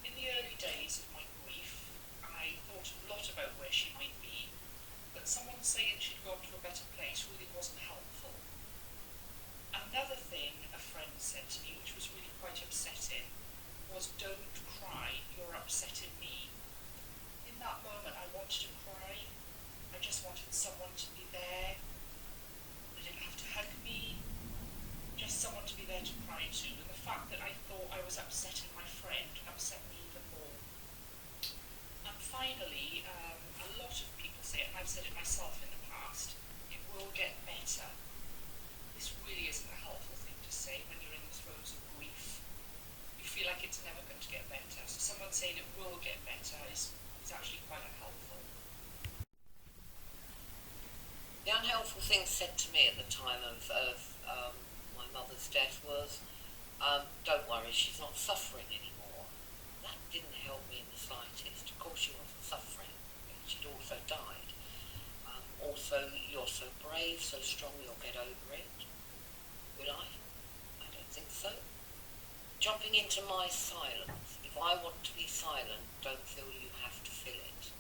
In the early days of my grief, I thought a lot about where she might be, but someone saying she'd gone to a better place really wasn't helpful. Another thing a friend said to me, which was really quite upsetting, was, don't cry, you're upsetting me. In that moment I wanted to cry. I just wanted someone to be there. They didn't have to hug me, just someone to be there to cry to. And the fact that I thought I was upsetting my friend upset me even more. And finally, a lot of people say it, and I've said it myself in the past, it will get better. This really isn't a helpful thing to say when you're in the throes of grief. You feel like it's never going to get better. So someone saying it will get better is actually quite unhelpful. The unhelpful thing said to me at the time of my mother's death was, don't worry, she's not suffering anymore. That didn't help me in the slightest. Of course she wasn't suffering, but she'd also died. Also, you're so brave, so strong, you'll get over it. Will I? I don't think so. Jumping into my silence. If I want to be silent, don't feel you have to fill it.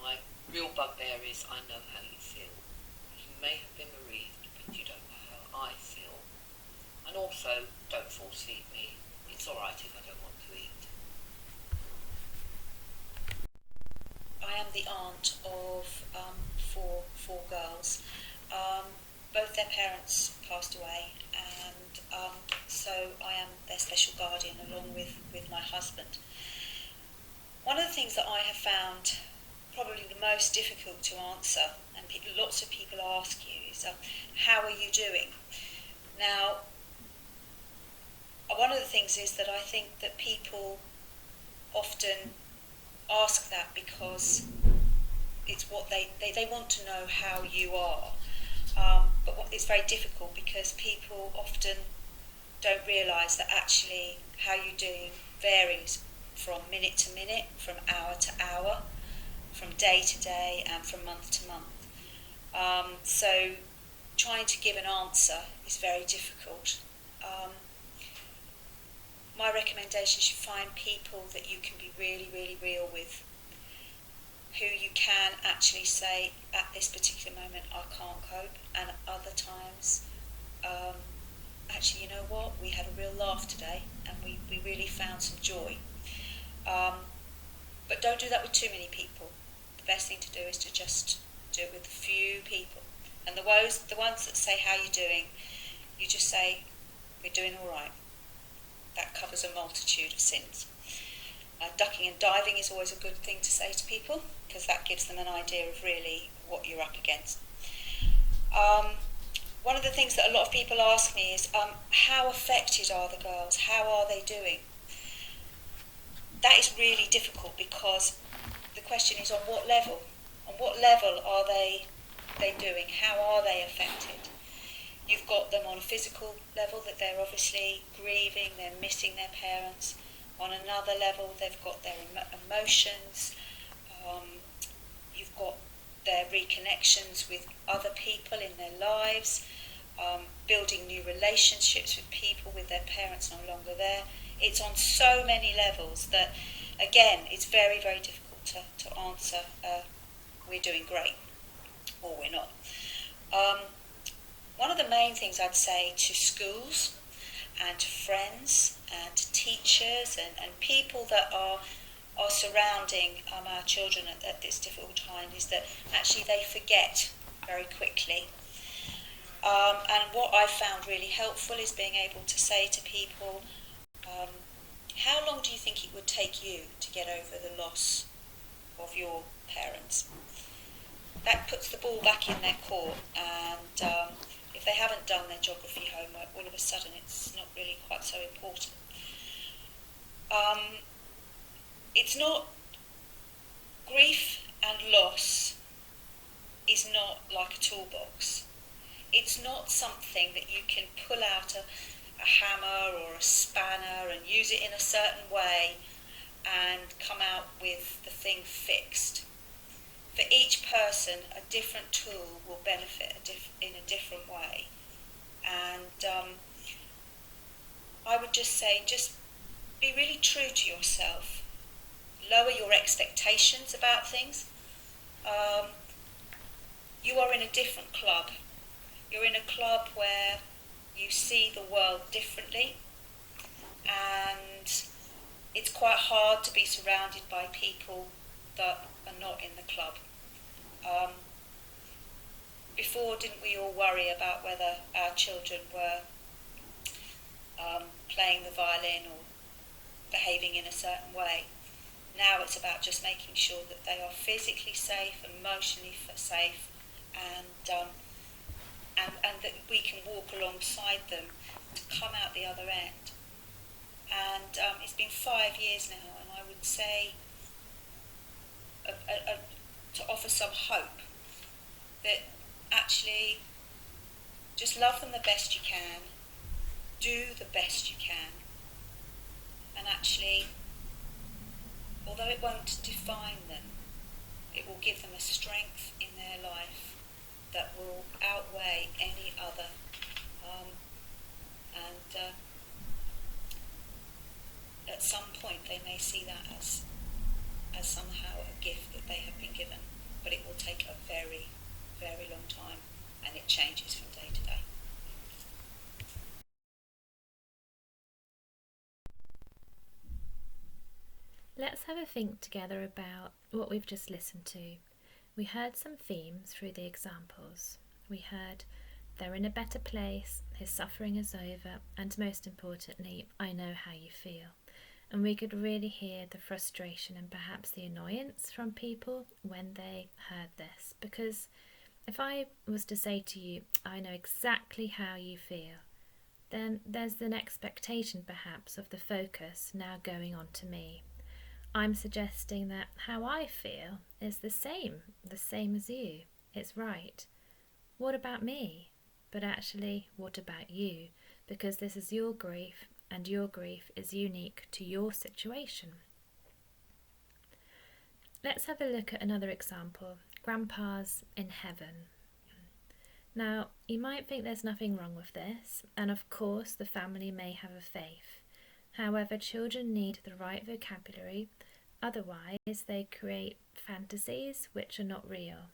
My real bugbear is, I know how you feel. You may have been bereaved, but you don't know how I feel. And also, don't force feed me. It's alright if I don't want to eat. I am the aunt of four girls. Both both their parents passed away, and so I am their special guardian along with my husband. One of the things that I have found probably the most difficult to answer, and lots of people ask you, is how are you doing? Now, one of the things is that I think that people often ask that because it's what they want to know how you are. But it's very difficult because people often don't realise that actually how you're doing varies from minute to minute, from hour to hour, from day to day, and from month to month. So trying to give an answer is very difficult. My recommendation is you find people that you can be really, really real with, who you can actually say, at this particular moment, I can't cope, and at other times, actually, you know what, we had a real laugh today, and we really found some joy. But don't do that with too many people. The best thing to do is to just do it with a few people. And the ones that say, how you doing, you just say, we're doing all right. That covers a multitude of sins. Ducking and diving is always a good thing to say to people, because that gives them an idea of really what you're up against. One of the things that a lot of people ask me is, how affected are the girls? How are they doing? That is really difficult, because the question is on what level? On what level are they doing? How are they affected? You've got them on a physical level, that they're obviously grieving, they're missing their parents. On another level, they've got their emotions. You've got their reconnections with other people in their lives, building new relationships with people with their parents no longer there. It's on so many levels that, again, it's very, very difficult to answer, we're doing great, or we're not. One of the main things I'd say to schools and to friends and to teachers and people that are surrounding our children at this difficult time is that actually they forget very quickly. And what I found really helpful is being able to say to people, how long do you think it would take you to get over the loss of your parents? That puts the ball back in their court, and if they haven't done their geography homework, all of a sudden it's not really quite so important. It's not, grief and loss is not like a toolbox. It's not something that you can pull out a hammer or a spanner and use it in a certain way and come out with the thing fixed. For each person, a different tool will benefit in a different way. And I would just say, just be really true to yourself. Lower your expectations about things. You are in a different club. You're in a club where you see the world differently, and it's quite hard to be surrounded by people that are not in the club. Before, didn't we all worry about whether our children were playing the violin or behaving in a certain way? Now it's about just making sure that they are physically safe, emotionally safe, and that we can walk alongside them to come out the other end. And it's been 5 years now, and I would say to offer some hope that actually just love them the best you can, do the best you can, and actually, although it won't define them, it will give them a strength in their life that will outweigh any other. And at some point they may see that as somehow a gift that they have been given, but it will take a very, very long time, and it changes from day to day. Let's have a think together about what we've just listened to. We heard some themes through the examples. We heard they're in a better place, his suffering is over, and most importantly, I know how you feel. And we could really hear the frustration and perhaps the annoyance from people when they heard this, because if I was to say to you, I know exactly how you feel, then there's an expectation perhaps of the focus now going on to me. I'm suggesting that how I feel is the same as you. It's right. What about me? But actually, what about you? Because this is your grief, and your grief is unique to your situation. Let's have a look at another example. Grandpa's in heaven. Now, you might think there's nothing wrong with this, and of course the family may have a faith. However, children need the right vocabulary, otherwise they create fantasies which are not real.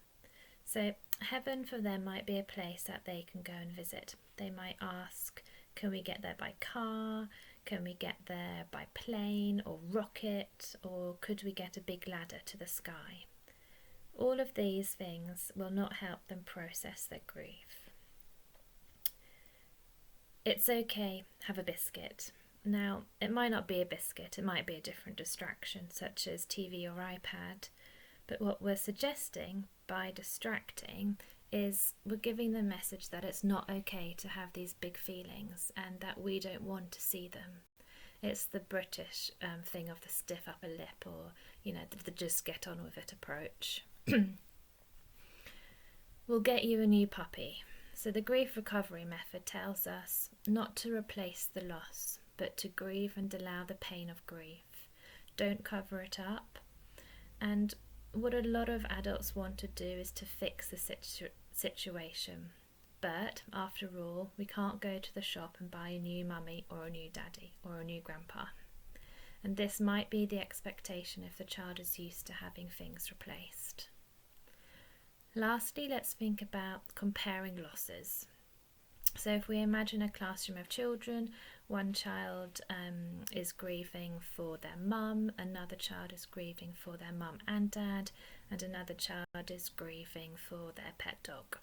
So heaven for them might be a place that they can go and visit. They might ask, can we get there by car? Can we get there by plane or rocket? Or could we get a big ladder to the sky? All of these things will not help them process their grief. It's okay, have a biscuit. Now, it might not be a biscuit, it might be a different distraction, such as TV or iPad. But what we're suggesting by distracting is we're giving the message that it's not okay to have these big feelings and that we don't want to see them. It's the British thing of the stiff upper lip, or, the just get on with it approach. We'll get you a new puppy. So the grief recovery method tells us not to replace the loss, but to grieve and allow the pain of grief. Don't cover it up. And what a lot of adults want to do is to fix the situation. But after all, we can't go to the shop and buy a new mummy or a new daddy or a new grandpa. And this might be the expectation if the child is used to having things replaced. Lastly, let's think about comparing losses. So if we imagine a classroom of children, one child is grieving for their mum, another child is grieving for their mum and dad, and another child is grieving for their pet dog.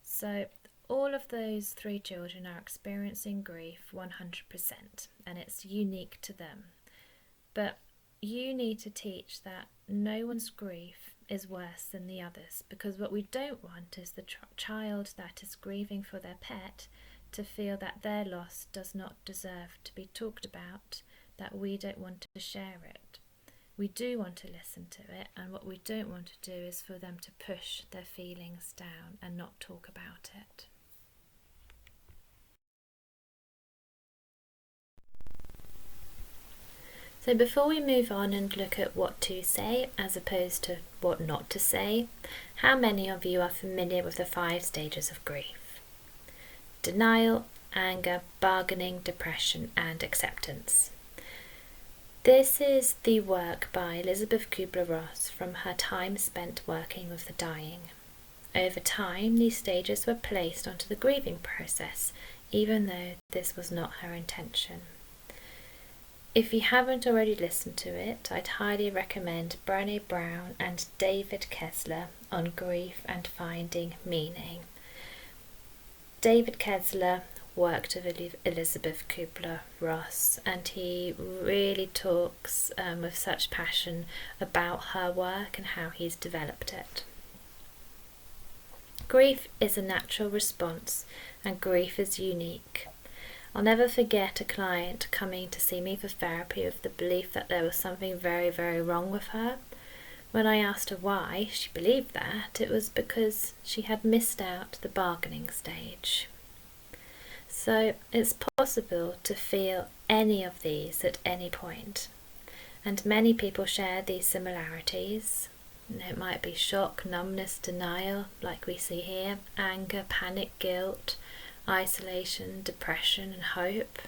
So all of those three children are experiencing grief 100%, and it's unique to them. But you need to teach that no one's grief is worse than the others, because what we don't want is the child that is grieving for their pet to feel that their loss does not deserve to be talked about, that we don't want to share it. We do want to listen to it, and what we don't want to do is for them to push their feelings down and not talk about it. So before we move on and look at what to say as opposed to what not to say, how many of you are familiar with the 5 stages of grief? Denial, anger, bargaining, depression, and acceptance. This is the work by Elizabeth Kubler-Ross from her time spent working with the dying. Over time, these stages were placed onto the grieving process, even though this was not her intention. If you haven't already listened to it, I'd highly recommend Brené Brown and David Kessler on grief and finding meaning. David Kessler worked with Elizabeth Kubler-Ross, and he really talks with such passion about her work and how he's developed it. Grief is a natural response, and grief is unique. I'll never forget a client coming to see me for therapy with the belief that there was something very, very wrong with her. When I asked her why she believed that, it was because she had missed out the bargaining stage. So it's possible to feel any of these at any point. And many people share these similarities. It might be shock, numbness, denial, like we see here, anger, panic, guilt, isolation, depression, and hope.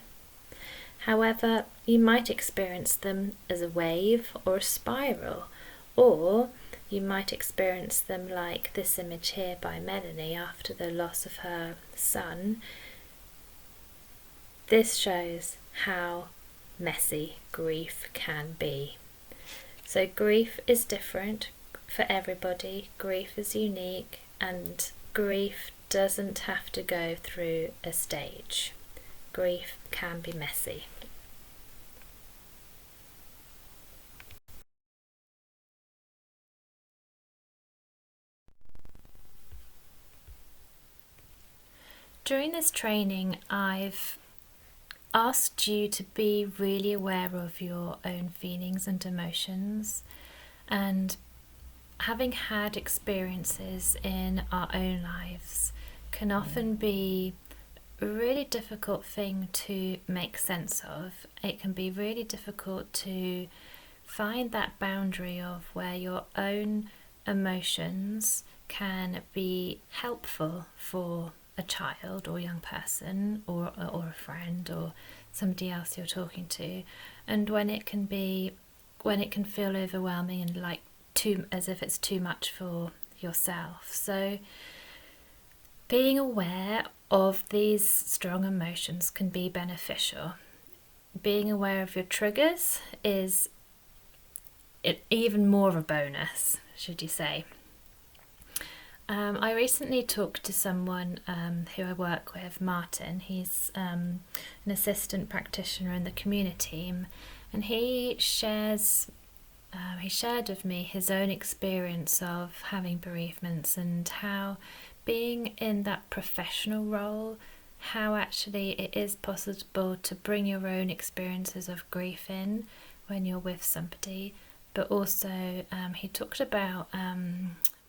However, you might experience them as a wave or a spiral, or you might experience them like this image here by Melanie after the loss of her son. This shows how messy grief can be. So grief is different for everybody, grief is unique, and grief doesn't have to go through a stage. Grief can be messy. During this training, I've asked you to be really aware of your own feelings and emotions, and having had experiences in our own lives can often be a really difficult thing to make sense of. It can be really difficult to find that boundary of where your own emotions can be helpful for a child or young person or a friend or somebody else you're talking to, and when it can feel overwhelming and like as if it's too much for yourself. So being aware of these strong emotions can be beneficial. Being aware of your triggers is even more of a bonus, should you say. I recently talked to someone who I work with, Martin. He's an assistant practitioner in the community team, and he shared with me his own experience of having bereavements and how being in that professional role, how actually it is possible to bring your own experiences of grief in when you're with somebody, but also he talked about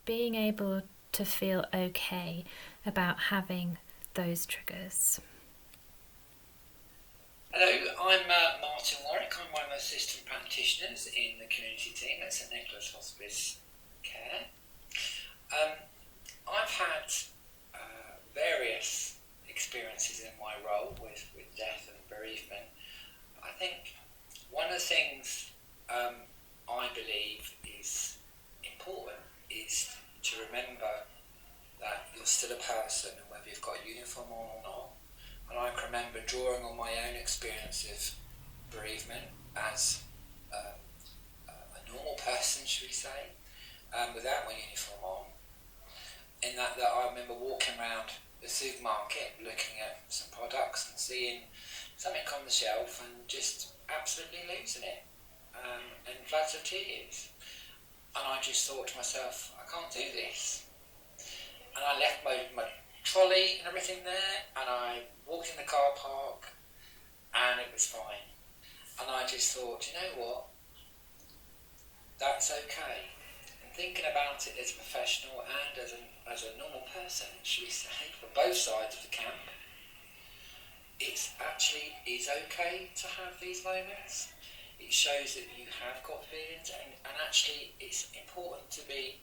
being able to feel okay about having those triggers. Hello, I'm Martin Warwick. I'm one of the assistant practitioners in the community team at St Nicholas Hospice Care. I've had various experiences in my role with death and bereavement. I think one of the things I believe is important is to remember that you're still a person, and whether you've got a uniform on or not. And I can remember drawing on my own experience of bereavement as a normal person, should we say, without my uniform on. In that I remember walking around the supermarket looking at some products and seeing something on the shelf and just absolutely losing it, and floods of tears. And I just thought to myself, I can't do this. And I left my trolley and everything there, and I walked in the car park, and it was fine. And I just thought, you know what, that's okay. And thinking about it as a professional and as a normal person, should we say, for both sides of the camp, it's actually is okay to have these moments. It shows that you have got feelings, and actually it's important to be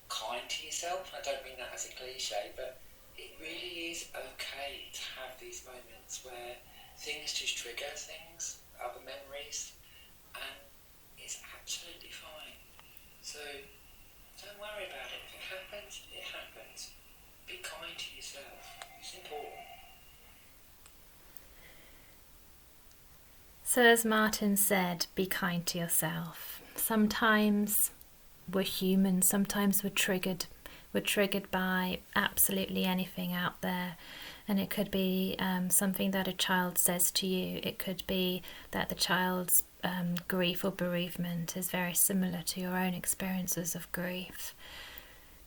kind to yourself. I don't mean that as a cliche, but it really is okay to have these moments where things just trigger things, other memories, and it's absolutely fine. So don't worry about it. If it happens, it happens. Be kind to yourself. It's important. So as Martin said, be kind to yourself. Sometimes we're human, sometimes we're triggered by absolutely anything out there, and it could be something that a child says to you. It could be that the child's grief or bereavement is very similar to your own experiences of grief.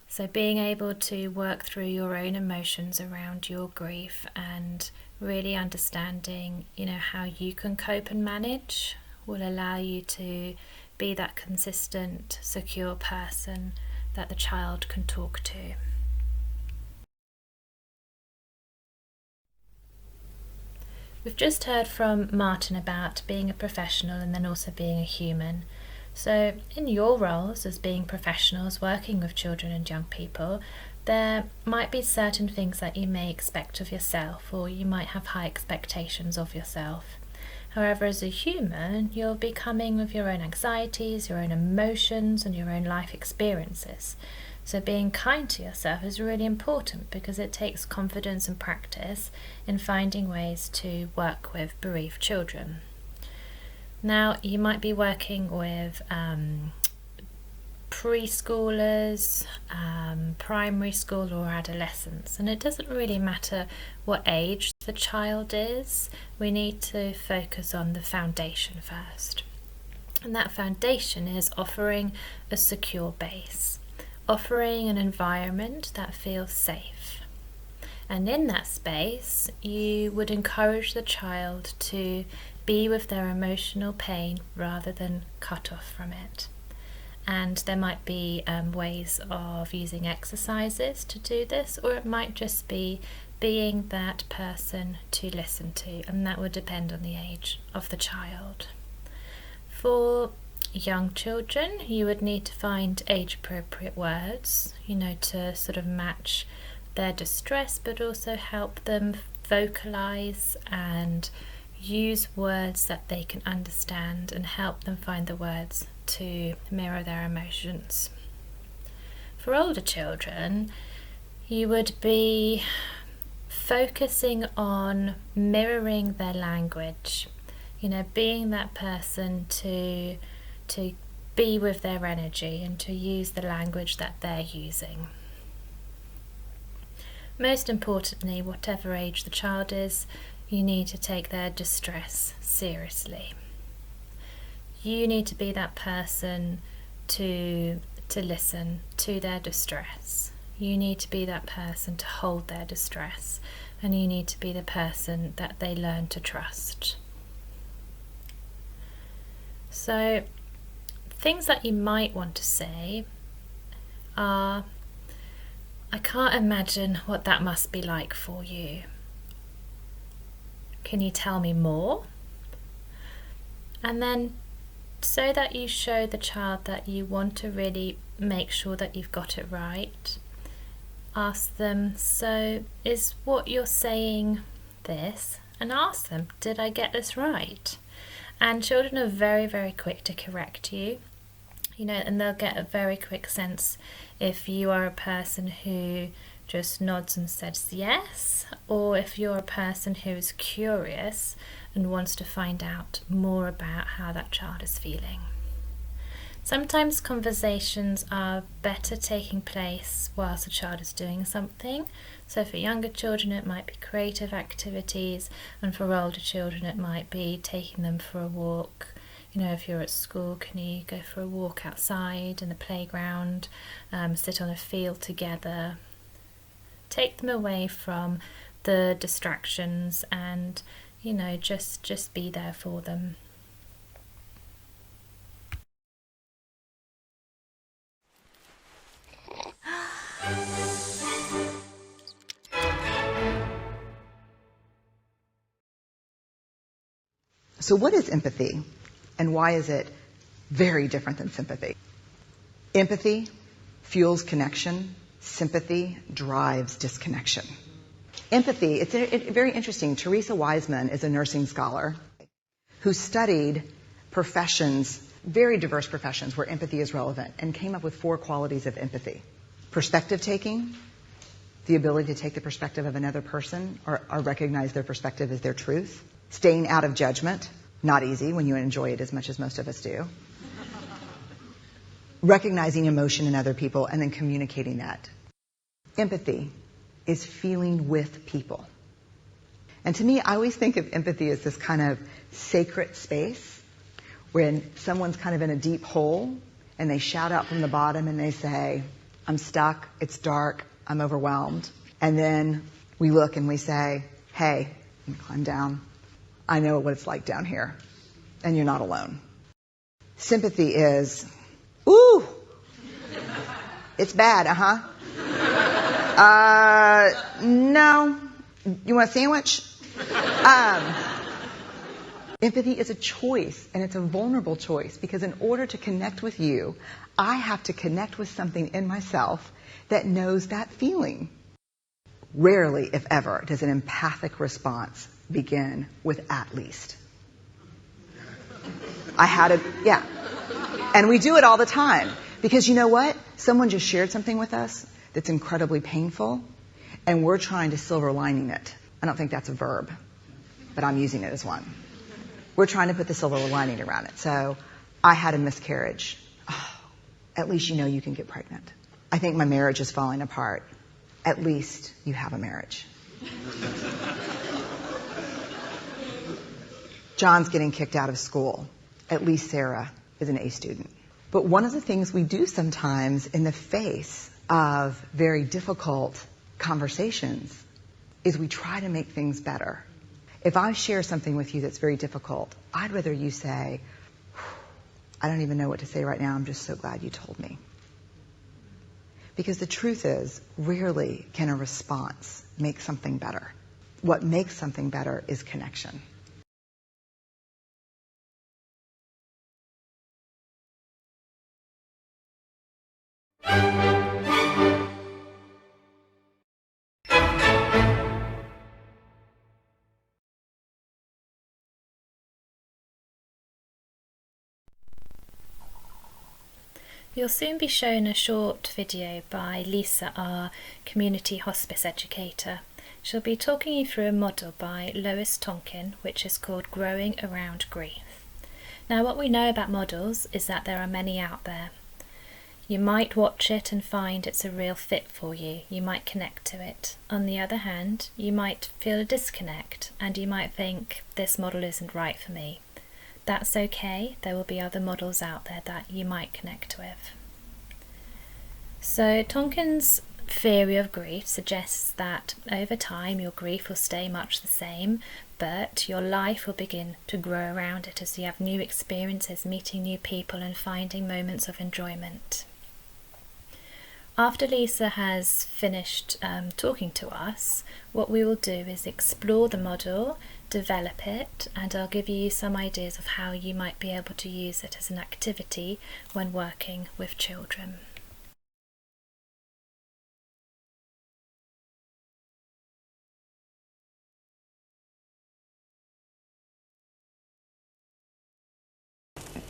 So being able to work through your own emotions around your grief and really understanding, how you can cope and manage will allow you to be that consistent, secure person that the child can talk to. We've just heard from Martin about being a professional and then also being a human. So in your roles as being professionals working with children and young people, there might be certain things that you may expect of yourself, or you might have high expectations of yourself. However, as a human, you'll be coming with your own anxieties, your own emotions, and your own life experiences. So being kind to yourself is really important because it takes confidence and practice in finding ways to work with bereaved children. Now, you might be working with preschoolers, primary school or adolescents, and it doesn't really matter what age the child is. We need to focus on the foundation first, and that foundation is offering a secure base, offering an environment that feels safe. And in that space, you would encourage the child to be with their emotional pain rather than cut off from it. And there might be ways of using exercises to do this, or it might just be being that person to listen to, and that would depend on the age of the child. For young children, you would need to find age-appropriate words, to sort of match their distress, but also help them vocalize and use words that they can understand and help them find the words to mirror their emotions. For older children, you would be focusing on mirroring their language, being that person to be with their energy and to use the language that they're using. Most importantly, whatever age the child is, you need to take their distress seriously. You need to be that person to listen to their distress. You need to be that person to hold their distress, and you need to be the person that they learn to trust. So, things that you might want to say are, I can't imagine what that must be like for you. Can you tell me more? And then, so that you show the child that you want to really make sure that you've got it right, ask them, so is what you're saying this? And ask them, did I get this right? And children are very, very quick to correct you, and they'll get a very quick sense if you are a person who just nods and says yes, or if you're a person who is curious and wants to find out more about how that child is feeling. Sometimes conversations are better taking place whilst the child is doing something. So for younger children it might be creative activities, and for older children it might be taking them for a walk. If you're at school, can you go for a walk outside in the playground, sit on a field together, take them away from the distractions and, just be there for them. So what is empathy, and why is it very different than sympathy? Empathy fuels connection. Sympathy drives disconnection. Empathy, it's very interesting. Teresa Wiseman is a nursing scholar who studied professions, very diverse professions where empathy is relevant, and came up with 4 qualities of empathy. Perspective taking, the ability to take the perspective of another person or recognize their perspective as their truth. Staying out of judgment, not easy when you enjoy it as much as most of us do. Recognizing emotion in other people and then communicating that. Empathy is feeling with people. And to me, I always think of empathy as this kind of sacred space when someone's kind of in a deep hole and they shout out from the bottom and they say, I'm stuck, it's dark, I'm overwhelmed. And then we look and we say, hey, you climb down. I know what it's like down here, and you're not alone. Sympathy is, ooh, it's bad, no. You want a sandwich? Empathy is a choice, and it's a vulnerable choice, because in order to connect with you, I have to connect with something in myself that knows that feeling. Rarely, if ever, does an empathic response begin with at least. And we do it all the time. Because you know what? Someone just shared something with us that's incredibly painful, and we're trying to silver lining it. I don't think that's a verb, but I'm using it as one. We're trying to put the silver lining around it. So, I had a miscarriage. Oh, At least you know you can get pregnant. I think my marriage is falling apart. At least you have a marriage. John's getting kicked out of school. At least Sarah is an A student. But one of the things we do sometimes in the face of very difficult conversations is we try to make things better. If I share something with you that's very difficult, I'd rather you say, I don't even know what to say right now, I'm just so glad you told me. Because the truth is, rarely can a response make something better. What makes something better is connection. You'll soon be shown a short video by Lisa, our community hospice educator. She'll be talking you through a model by Lois Tonkin, which is called Growing Around Grief. Now, what we know about models is that there are many out there. You might watch it and find it's a real fit for you. You might connect to it. On the other hand, you might feel a disconnect and you might think this model isn't right for me. That's okay, there will be other models out there that you might connect with. So Tonkin's theory of grief suggests that over time your grief will stay much the same, but your life will begin to grow around it as you have new experiences, meeting new people and finding moments of enjoyment. After Lisa has finished talking to us, what we will do is explore the model, develop it, and I'll give you some ideas of how you might be able to use it as an activity when working with children.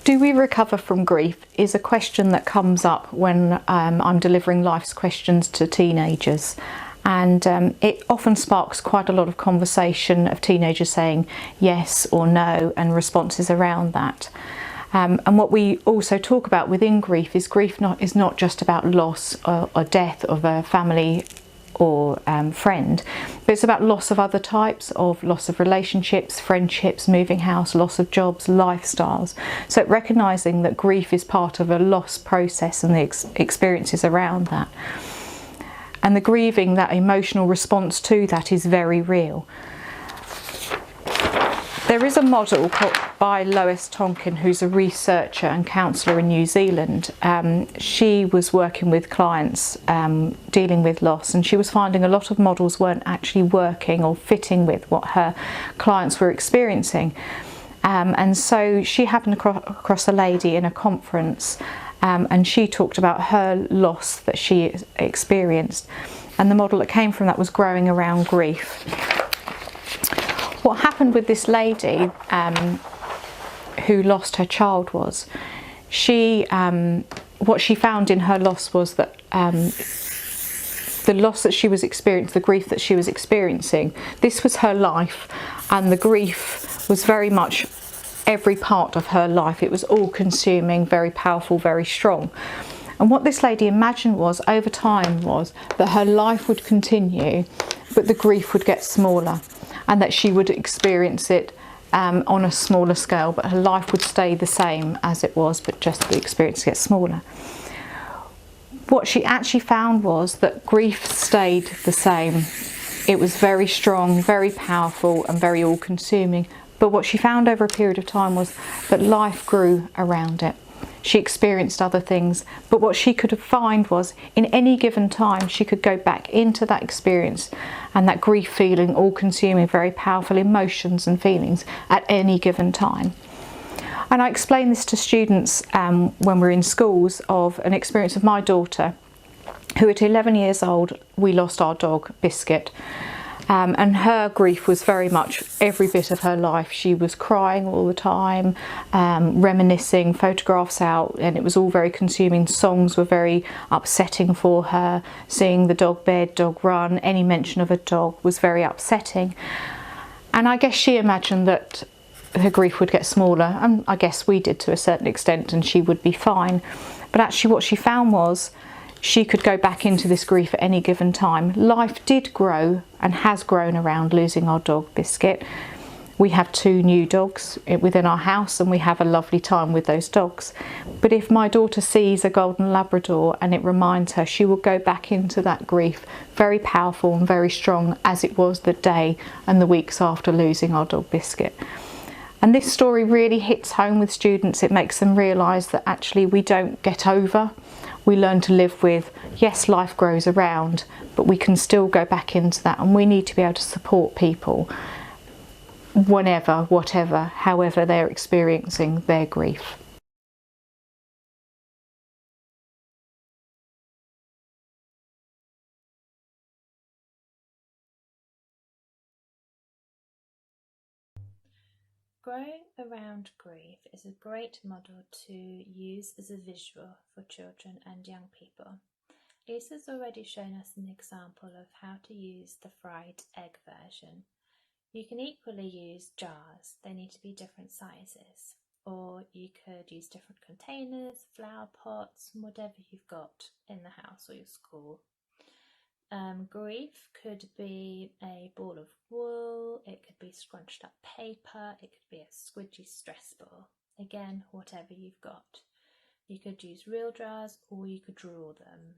Do we recover from grief is a question that comes up when I'm delivering life's questions to teenagers, and it often sparks quite a lot of conversation of teenagers saying yes or no and responses around that. And what we also talk about within grief is is not just about loss or death of a family or friend, but it's about loss of other types of loss of relationships, friendships, moving house, loss of jobs, lifestyles. So recognising that grief is part of a loss process and the experiences around that. And the grieving, that emotional response to that is very real. There is a model by Lois Tonkin, who's a researcher and counsellor in New Zealand. She was working with clients dealing with loss, and she was finding a lot of models weren't actually working or fitting with what her clients were experiencing. And so she happened across a lady in a conference, and she talked about her loss that she experienced. And the model that came from that was growing around grief. What happened with this lady who lost her child was, what she found in her loss was that the loss that she was experiencing, the grief that she was experiencing, this was her life, and the grief was very much every part of her life. It was all consuming, very powerful, very strong. And what this lady imagined was, over time, was that her life would continue, but the grief would get smaller, and that she would experience it on a smaller scale, but her life would stay the same as it was, but just the experience gets smaller. What she actually found was that grief stayed the same. It was very strong, very powerful, and very all-consuming. But what she found over a period of time was that life grew around it. She experienced other things, but what she could find was, in any given time, she could go back into that experience and that grief feeling, all-consuming, very powerful emotions and feelings at any given time. And I explain this to students when we're in schools, of an experience of my daughter, who at 11 years old, we lost our dog, Biscuit. And her grief was very much every bit of her life. She was crying all the time, reminiscing, photographs out, and it was all very consuming. Songs were very upsetting for her. Seeing the dog bed, dog run, any mention of a dog was very upsetting. And I guess she imagined that her grief would get smaller, and I guess we did to a certain extent, and she would be fine. But actually what she found was she could go back into this grief at any given time. Life did grow and has grown around losing our dog Biscuit. We have 2 new dogs within our house and we have a lovely time with those dogs. But if my daughter sees a golden Labrador and it reminds her, she will go back into that grief very powerful and very strong as it was the day and the weeks after losing our dog Biscuit. And this story really hits home with students. It makes them realise that actually we don't get over. We learn to live with, yes, life grows around, but we can still go back into that, and we need to be able to support people whenever, whatever, however they're experiencing their grief. Growing around grief is a great model to use as a visual for children and young people. Lisa's already shown us an example of how to use the fried egg version. You can equally use jars. They need to be different sizes. Or you could use different containers, flower pots, whatever you've got in the house or your school. Grief could be a ball of wool, it could be scrunched up paper, it could be a squidgy stress ball. Again, whatever you've got. You could use real jars or you could draw them.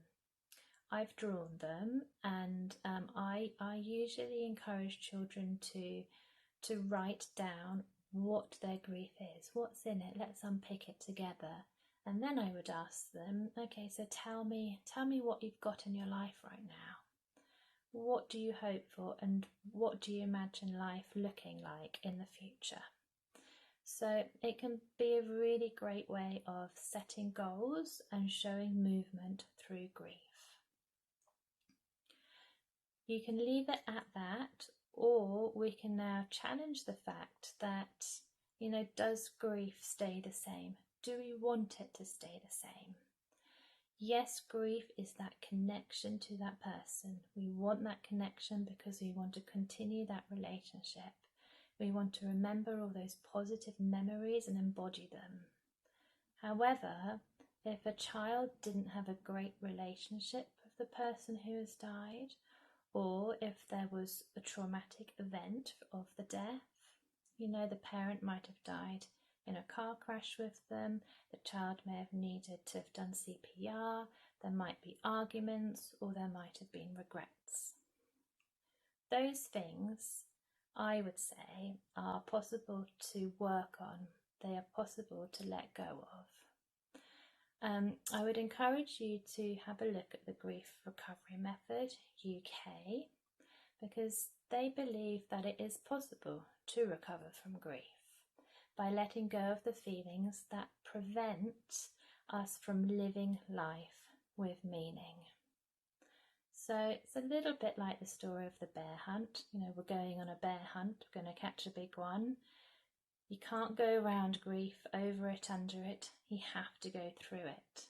I've drawn them, and I usually encourage children to write down what their grief is, what's in it, let's unpick it together. And then I would ask them, okay, so tell me what you've got in your life right now. What do you hope for, and what do you imagine life looking like in the future? So it can be a really great way of setting goals and showing movement through grief. You can leave it at that, or we can now challenge the fact that, does grief stay the same? Do we want it to stay the same? Yes, grief is that connection to that person. We want that connection because we want to continue that relationship. We want to remember all those positive memories and embody them. However, if a child didn't have a great relationship with the person who has died, or if there was a traumatic event of the death, the parent might have died in a car crash with them, the child may have needed to have done CPR, there might be arguments, or there might have been regrets. Those things, I would say, are possible to work on. They are possible to let go of. I would encourage you to have a look at the Grief Recovery Method UK, because they believe that it is possible to recover from grief by letting go of the feelings that prevent us from living life with meaning. So it's a little bit like the story of the bear hunt. We're going on a bear hunt, we're going to catch a big one. You can't go around grief, over it, under it. You have to go through it.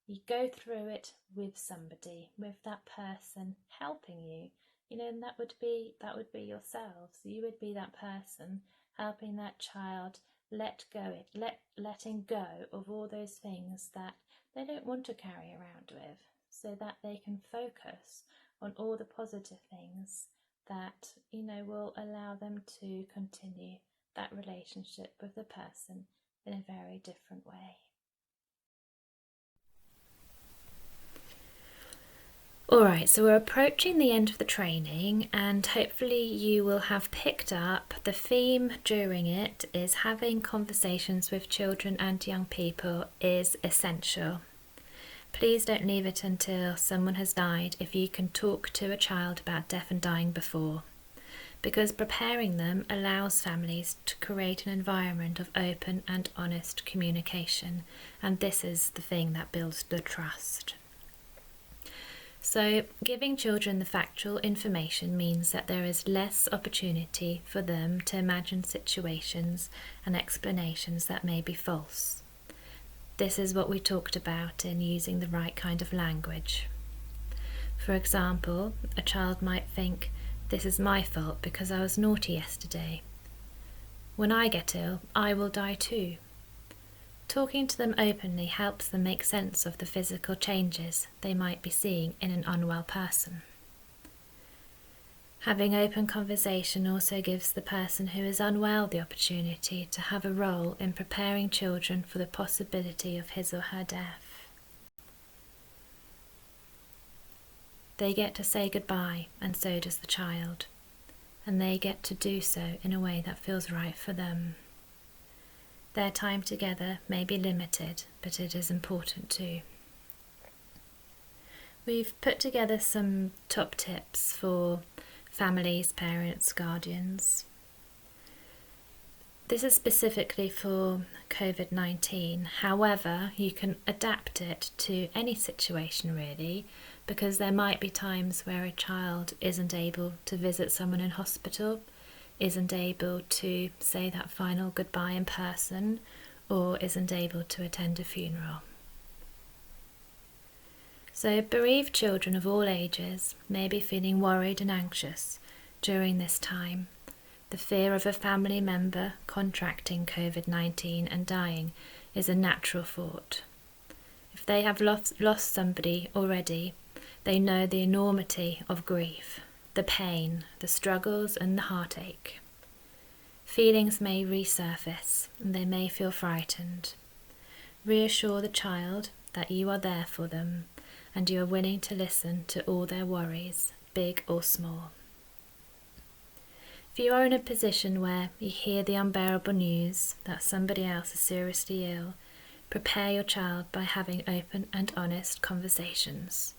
You go through it with somebody, with that person helping you. And that would be yourselves. You would be that person helping that child letting go of all those things that they don't want to carry around with, so that they can focus on all the positive things that will allow them to continue that relationship with the person in a very different way. Alright, so we're approaching the end of the training, and hopefully you will have picked up the theme during it is having conversations with children and young people is essential. Please don't leave it until someone has died if you can talk to a child about death and dying before, because preparing them allows families to create an environment of open and honest communication, and this is the thing that builds the trust. So giving children the factual information means that there is less opportunity for them to imagine situations and explanations that may be false. This is what we talked about in using the right kind of language. For example, a child might think, "This is my fault because I was naughty yesterday. When I get ill, I will die too." Talking to them openly helps them make sense of the physical changes they might be seeing in an unwell person. Having open conversation also gives the person who is unwell the opportunity to have a role in preparing children for the possibility of his or her death. They get to say goodbye, and so does the child, and they get to do so in a way that feels right for them. Their time together may be limited, but it is important too. We've put together some top tips for families, parents, guardians. This is specifically for COVID-19. However, you can adapt it to any situation really, because there might be times where a child isn't able to visit someone in hospital, isn't able to say that final goodbye in person, or isn't able to attend a funeral. So bereaved children of all ages may be feeling worried and anxious during this time. The fear of a family member contracting COVID-19 and dying is a natural thought. If they have lost somebody already, they know the enormity of grief, the pain, the struggles and the heartache. Feelings may resurface and they may feel frightened. Reassure the child that you are there for them and you are willing to listen to all their worries, big or small. If you are in a position where you hear the unbearable news that somebody else is seriously ill, prepare your child by having open and honest conversations,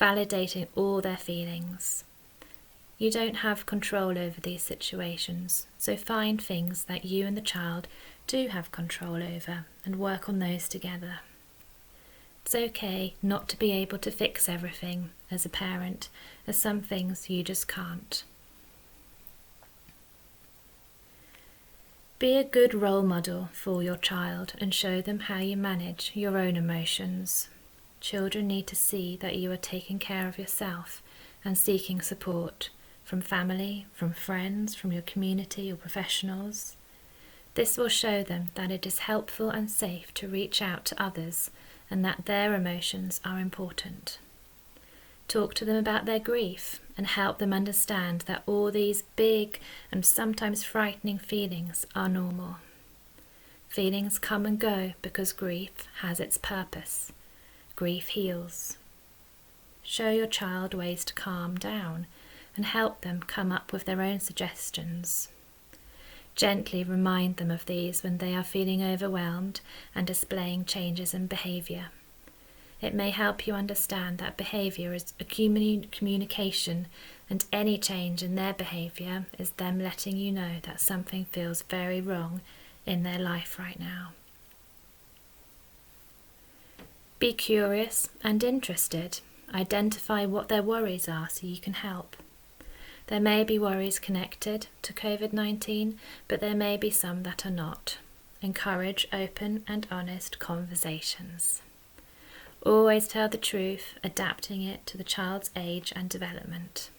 validating all their feelings. You don't have control over these situations, so find things that you and the child do have control over and work on those together. It's okay not to be able to fix everything as a parent, as some things you just can't. Be a good role model for your child and show them how you manage your own emotions. Children need to see that you are taking care of yourself and seeking support from family, from friends, from your community or professionals. This will show them that it is helpful and safe to reach out to others and that their emotions are important. Talk to them about their grief and help them understand that all these big and sometimes frightening feelings are normal. Feelings come and go because grief has its purpose. Grief heals. Show your child ways to calm down and help them come up with their own suggestions. Gently remind them of these when they are feeling overwhelmed and displaying changes in behaviour. It may help you understand that behaviour is a communication, and any change in their behaviour is them letting you know that something feels very wrong in their life right now. Be curious and interested. Identify what their worries are so you can help. There may be worries connected to COVID-19, but there may be some that are not. Encourage open and honest conversations. Always tell the truth, adapting it to the child's age and development.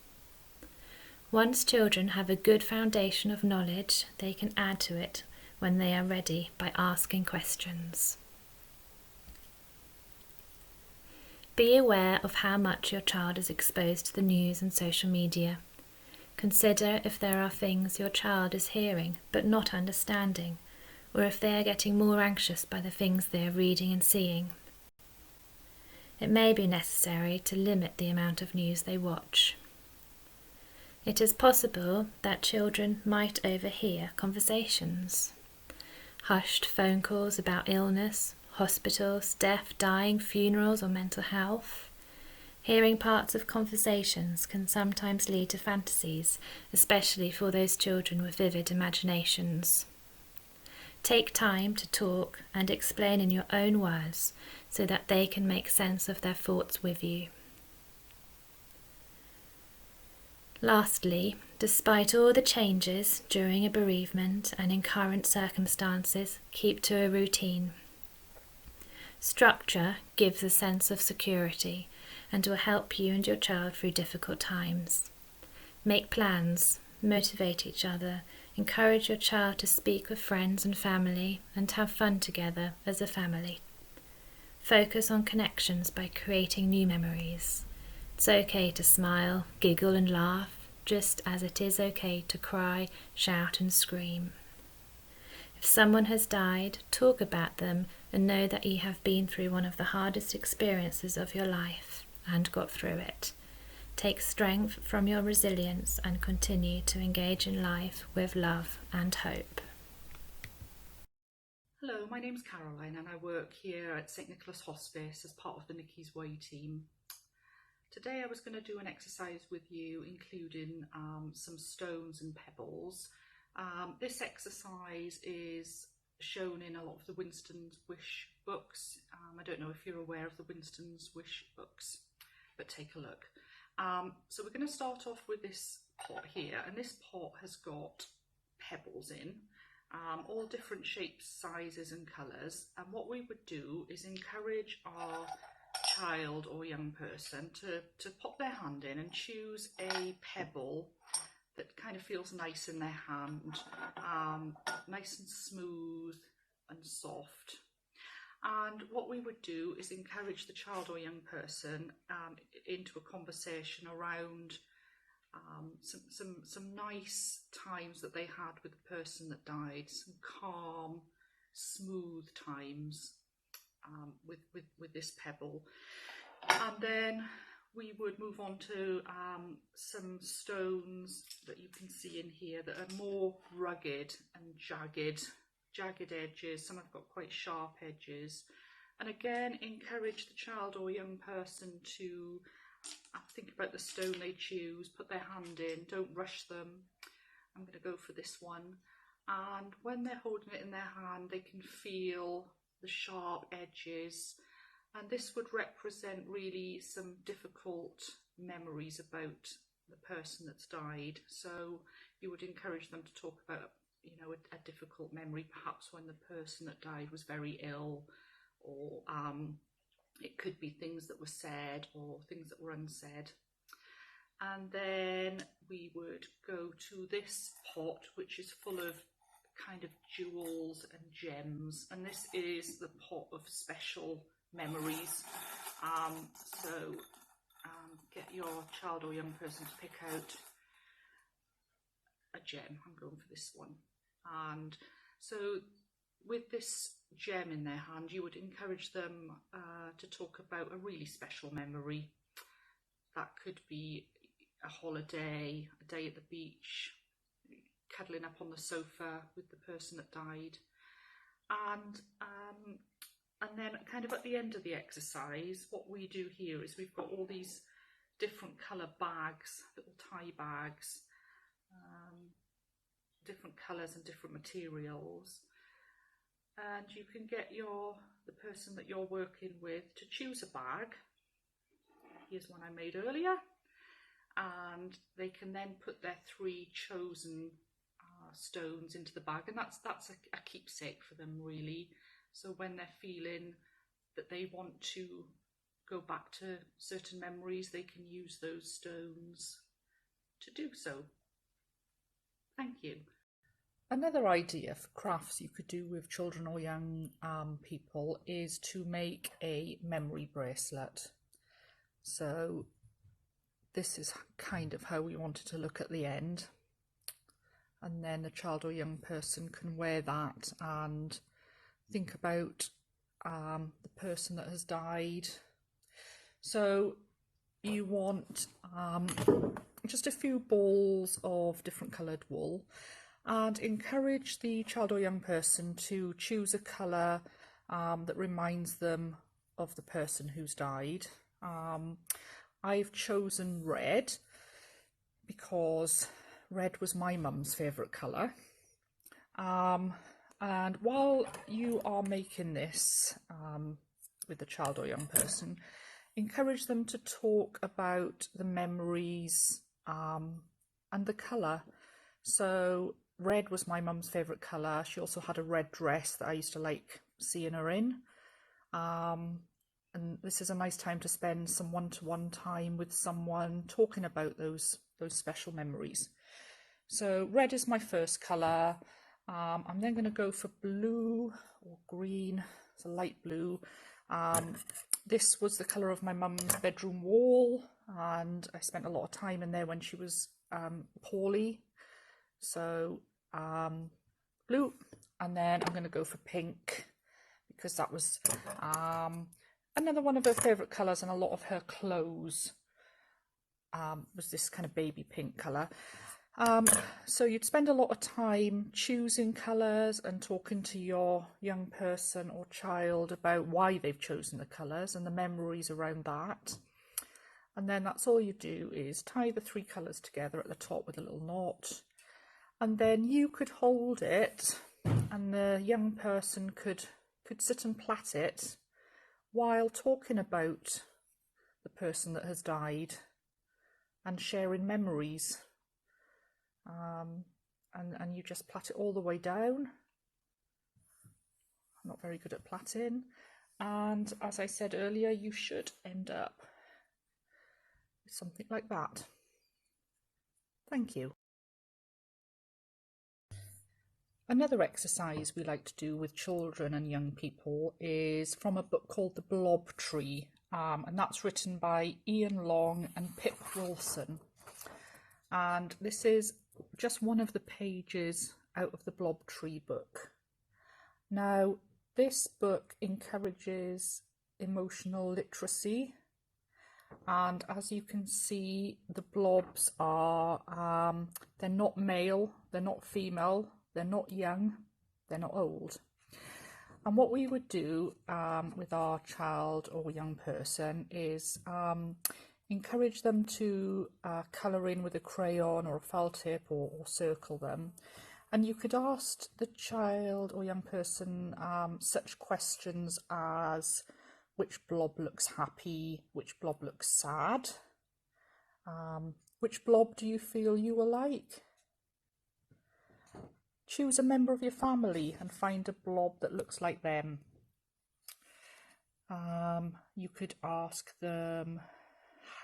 Once children have a good foundation of knowledge, they can add to it when they are ready by asking questions. Be aware of how much your child is exposed to the news and social media. Consider if there are things your child is hearing but not understanding, or if they are getting more anxious by the things they are reading and seeing. It may be necessary to limit the amount of news they watch. It is possible that children might overhear conversations. Hushed phone calls about illness, hospitals, death, dying, funerals or mental health. Hearing parts of conversations can sometimes lead to fantasies, especially for those children with vivid imaginations. Take time to talk and explain in your own words so that they can make sense of their thoughts with you. Lastly, despite all the changes during a bereavement and in current circumstances, keep to a routine. Structure gives a sense of security and will help you and your child through difficult times. Make plans, motivate each other, Encourage your child to speak with friends and family and have fun together as a family. Focus on connections by creating new memories. It's okay to smile, giggle and laugh, just as it is okay to cry, shout and scream. If someone has died, talk about them and know that you have been through one of the hardest experiences of your life and got through it. Take strength from your resilience and continue to engage in life with love and hope. Hello, my name's Caroline and I work here at St Nicholas Hospice as part of the Nikki's Way team. Today I was going to do an exercise with you including some stones and pebbles. This exercise is shown in a lot of the Winston's Wish books. I don't know if you're aware of the Winston's Wish books, but take a look. So we're going to start off with this pot here, and this pot has got pebbles in, all different shapes, sizes and colours. And what we would do is encourage our child or young person to pop their hand in and choose a pebble that kind of feels nice in their hand, nice and smooth and soft. And what we would do is encourage the child or young person into a conversation around some nice times that they had with the person that died, some calm, smooth times with this pebble. And then we would move on to some stones that you can see in here that are more rugged and jagged edges. Some have got quite sharp edges. And again, encourage the child or young person to think about the stone they choose, put their hand in, don't rush them. I'm going to go for this one. And when they're holding it in their hand, they can feel the sharp edges. And this would represent really some difficult memories about the person that's died. So you would encourage them to talk about, you know, a difficult memory, perhaps when the person that died was very ill, or it could be things that were said or things that were unsaid. And then we would go to this pot, which is full of kind of jewels and gems, and this is the pot of special memories. So get your child or young person to pick out a gem. I'm going for this one. And so with this gem in their hand, you would encourage them to talk about a really special memory. That could be a holiday, a day at the beach, cuddling up on the sofa with the person that died. And then kind of at the end of the exercise, what we do here is we've got all these different colour bags, little tie bags, different colours and different materials. And you can get the person that you're working with to choose a bag. Here's one I made earlier. And they can then put their 3 chosen stones into the bag, and that's a keepsake for them, really. So when they're feeling that they want to go back to certain memories, they can use those stones to do so. Thank you. Another idea for crafts you could do with children or young people is to make a memory bracelet. So this is kind of how we want it to look at the end. And then the child or young person can wear that and think about the person that has died. So you want just a few balls of different coloured wool, and encourage the child or young person to choose a colour that reminds them of the person who's died. I've chosen red because red was my mum's favourite colour. And while you are making this with the child or young person, encourage them to talk about the memories and the colour. So red was my mum's favourite colour. She also had a red dress that I used to like seeing her in. And this is a nice time to spend some one-to-one time with someone talking about those special memories. So red is my first colour. I'm then going to go for blue or green. It's a light blue. This was the colour of my mum's bedroom wall, and I spent a lot of time in there when she was poorly. So blue, and then I'm going to go for pink, because that was another one of her favourite colours, and a lot of her clothes was this kind of baby pink colour. So you'd spend a lot of time choosing colours and talking to your young person or child about why they've chosen the colours and the memories around that. And then that's all you do, is tie the 3 colours together at the top with a little knot. And then you could hold it, and the young person could sit and plait it while talking about the person that has died and sharing memories. And you just plait it all the way down. I'm not very good at plaiting. And as I said earlier, you should end up with something like that. Thank you. Another exercise we like to do with children and young people is from a book called The Blob Tree, and that's written by Ian Long and Pip Wilson. And this is just one of the pages out of the Blob Tree book. Now, this book encourages emotional literacy, and as you can see, the blobs are, they're not male, they're not female, they're not young, they're not old. And what we would do with our child or young person is encourage them to colour in with a crayon or a felt tip, or circle them. And you could ask the child or young person such questions as, which blob looks happy, which blob looks sad, which blob do you feel you were like? Choose a member of your family and find a blob that looks like them. You could ask them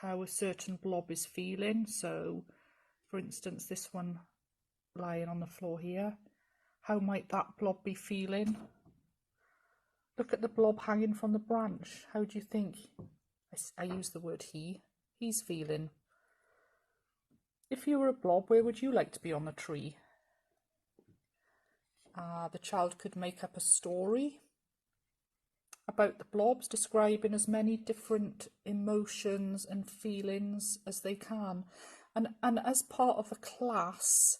how a certain blob is feeling. So, for instance, this one lying on the floor here. How might that blob be feeling? Look at the blob hanging from the branch. How do you think, I use the word he's feeling? If you were a blob, where would you like to be on the tree? The child could make up a story about the blobs, describing as many different emotions and feelings as they can. And as part of a class,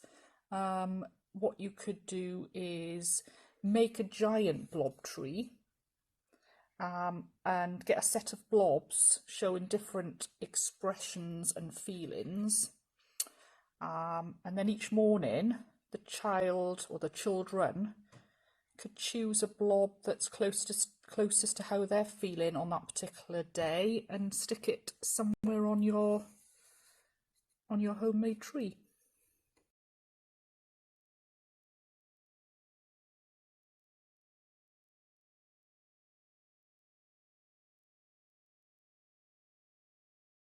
what you could do is make a giant blob tree and get a set of blobs showing different expressions and feelings. And then each morning, the child or the children could choose a blob that's closest to how they're feeling on that particular day and stick it somewhere on your homemade tree.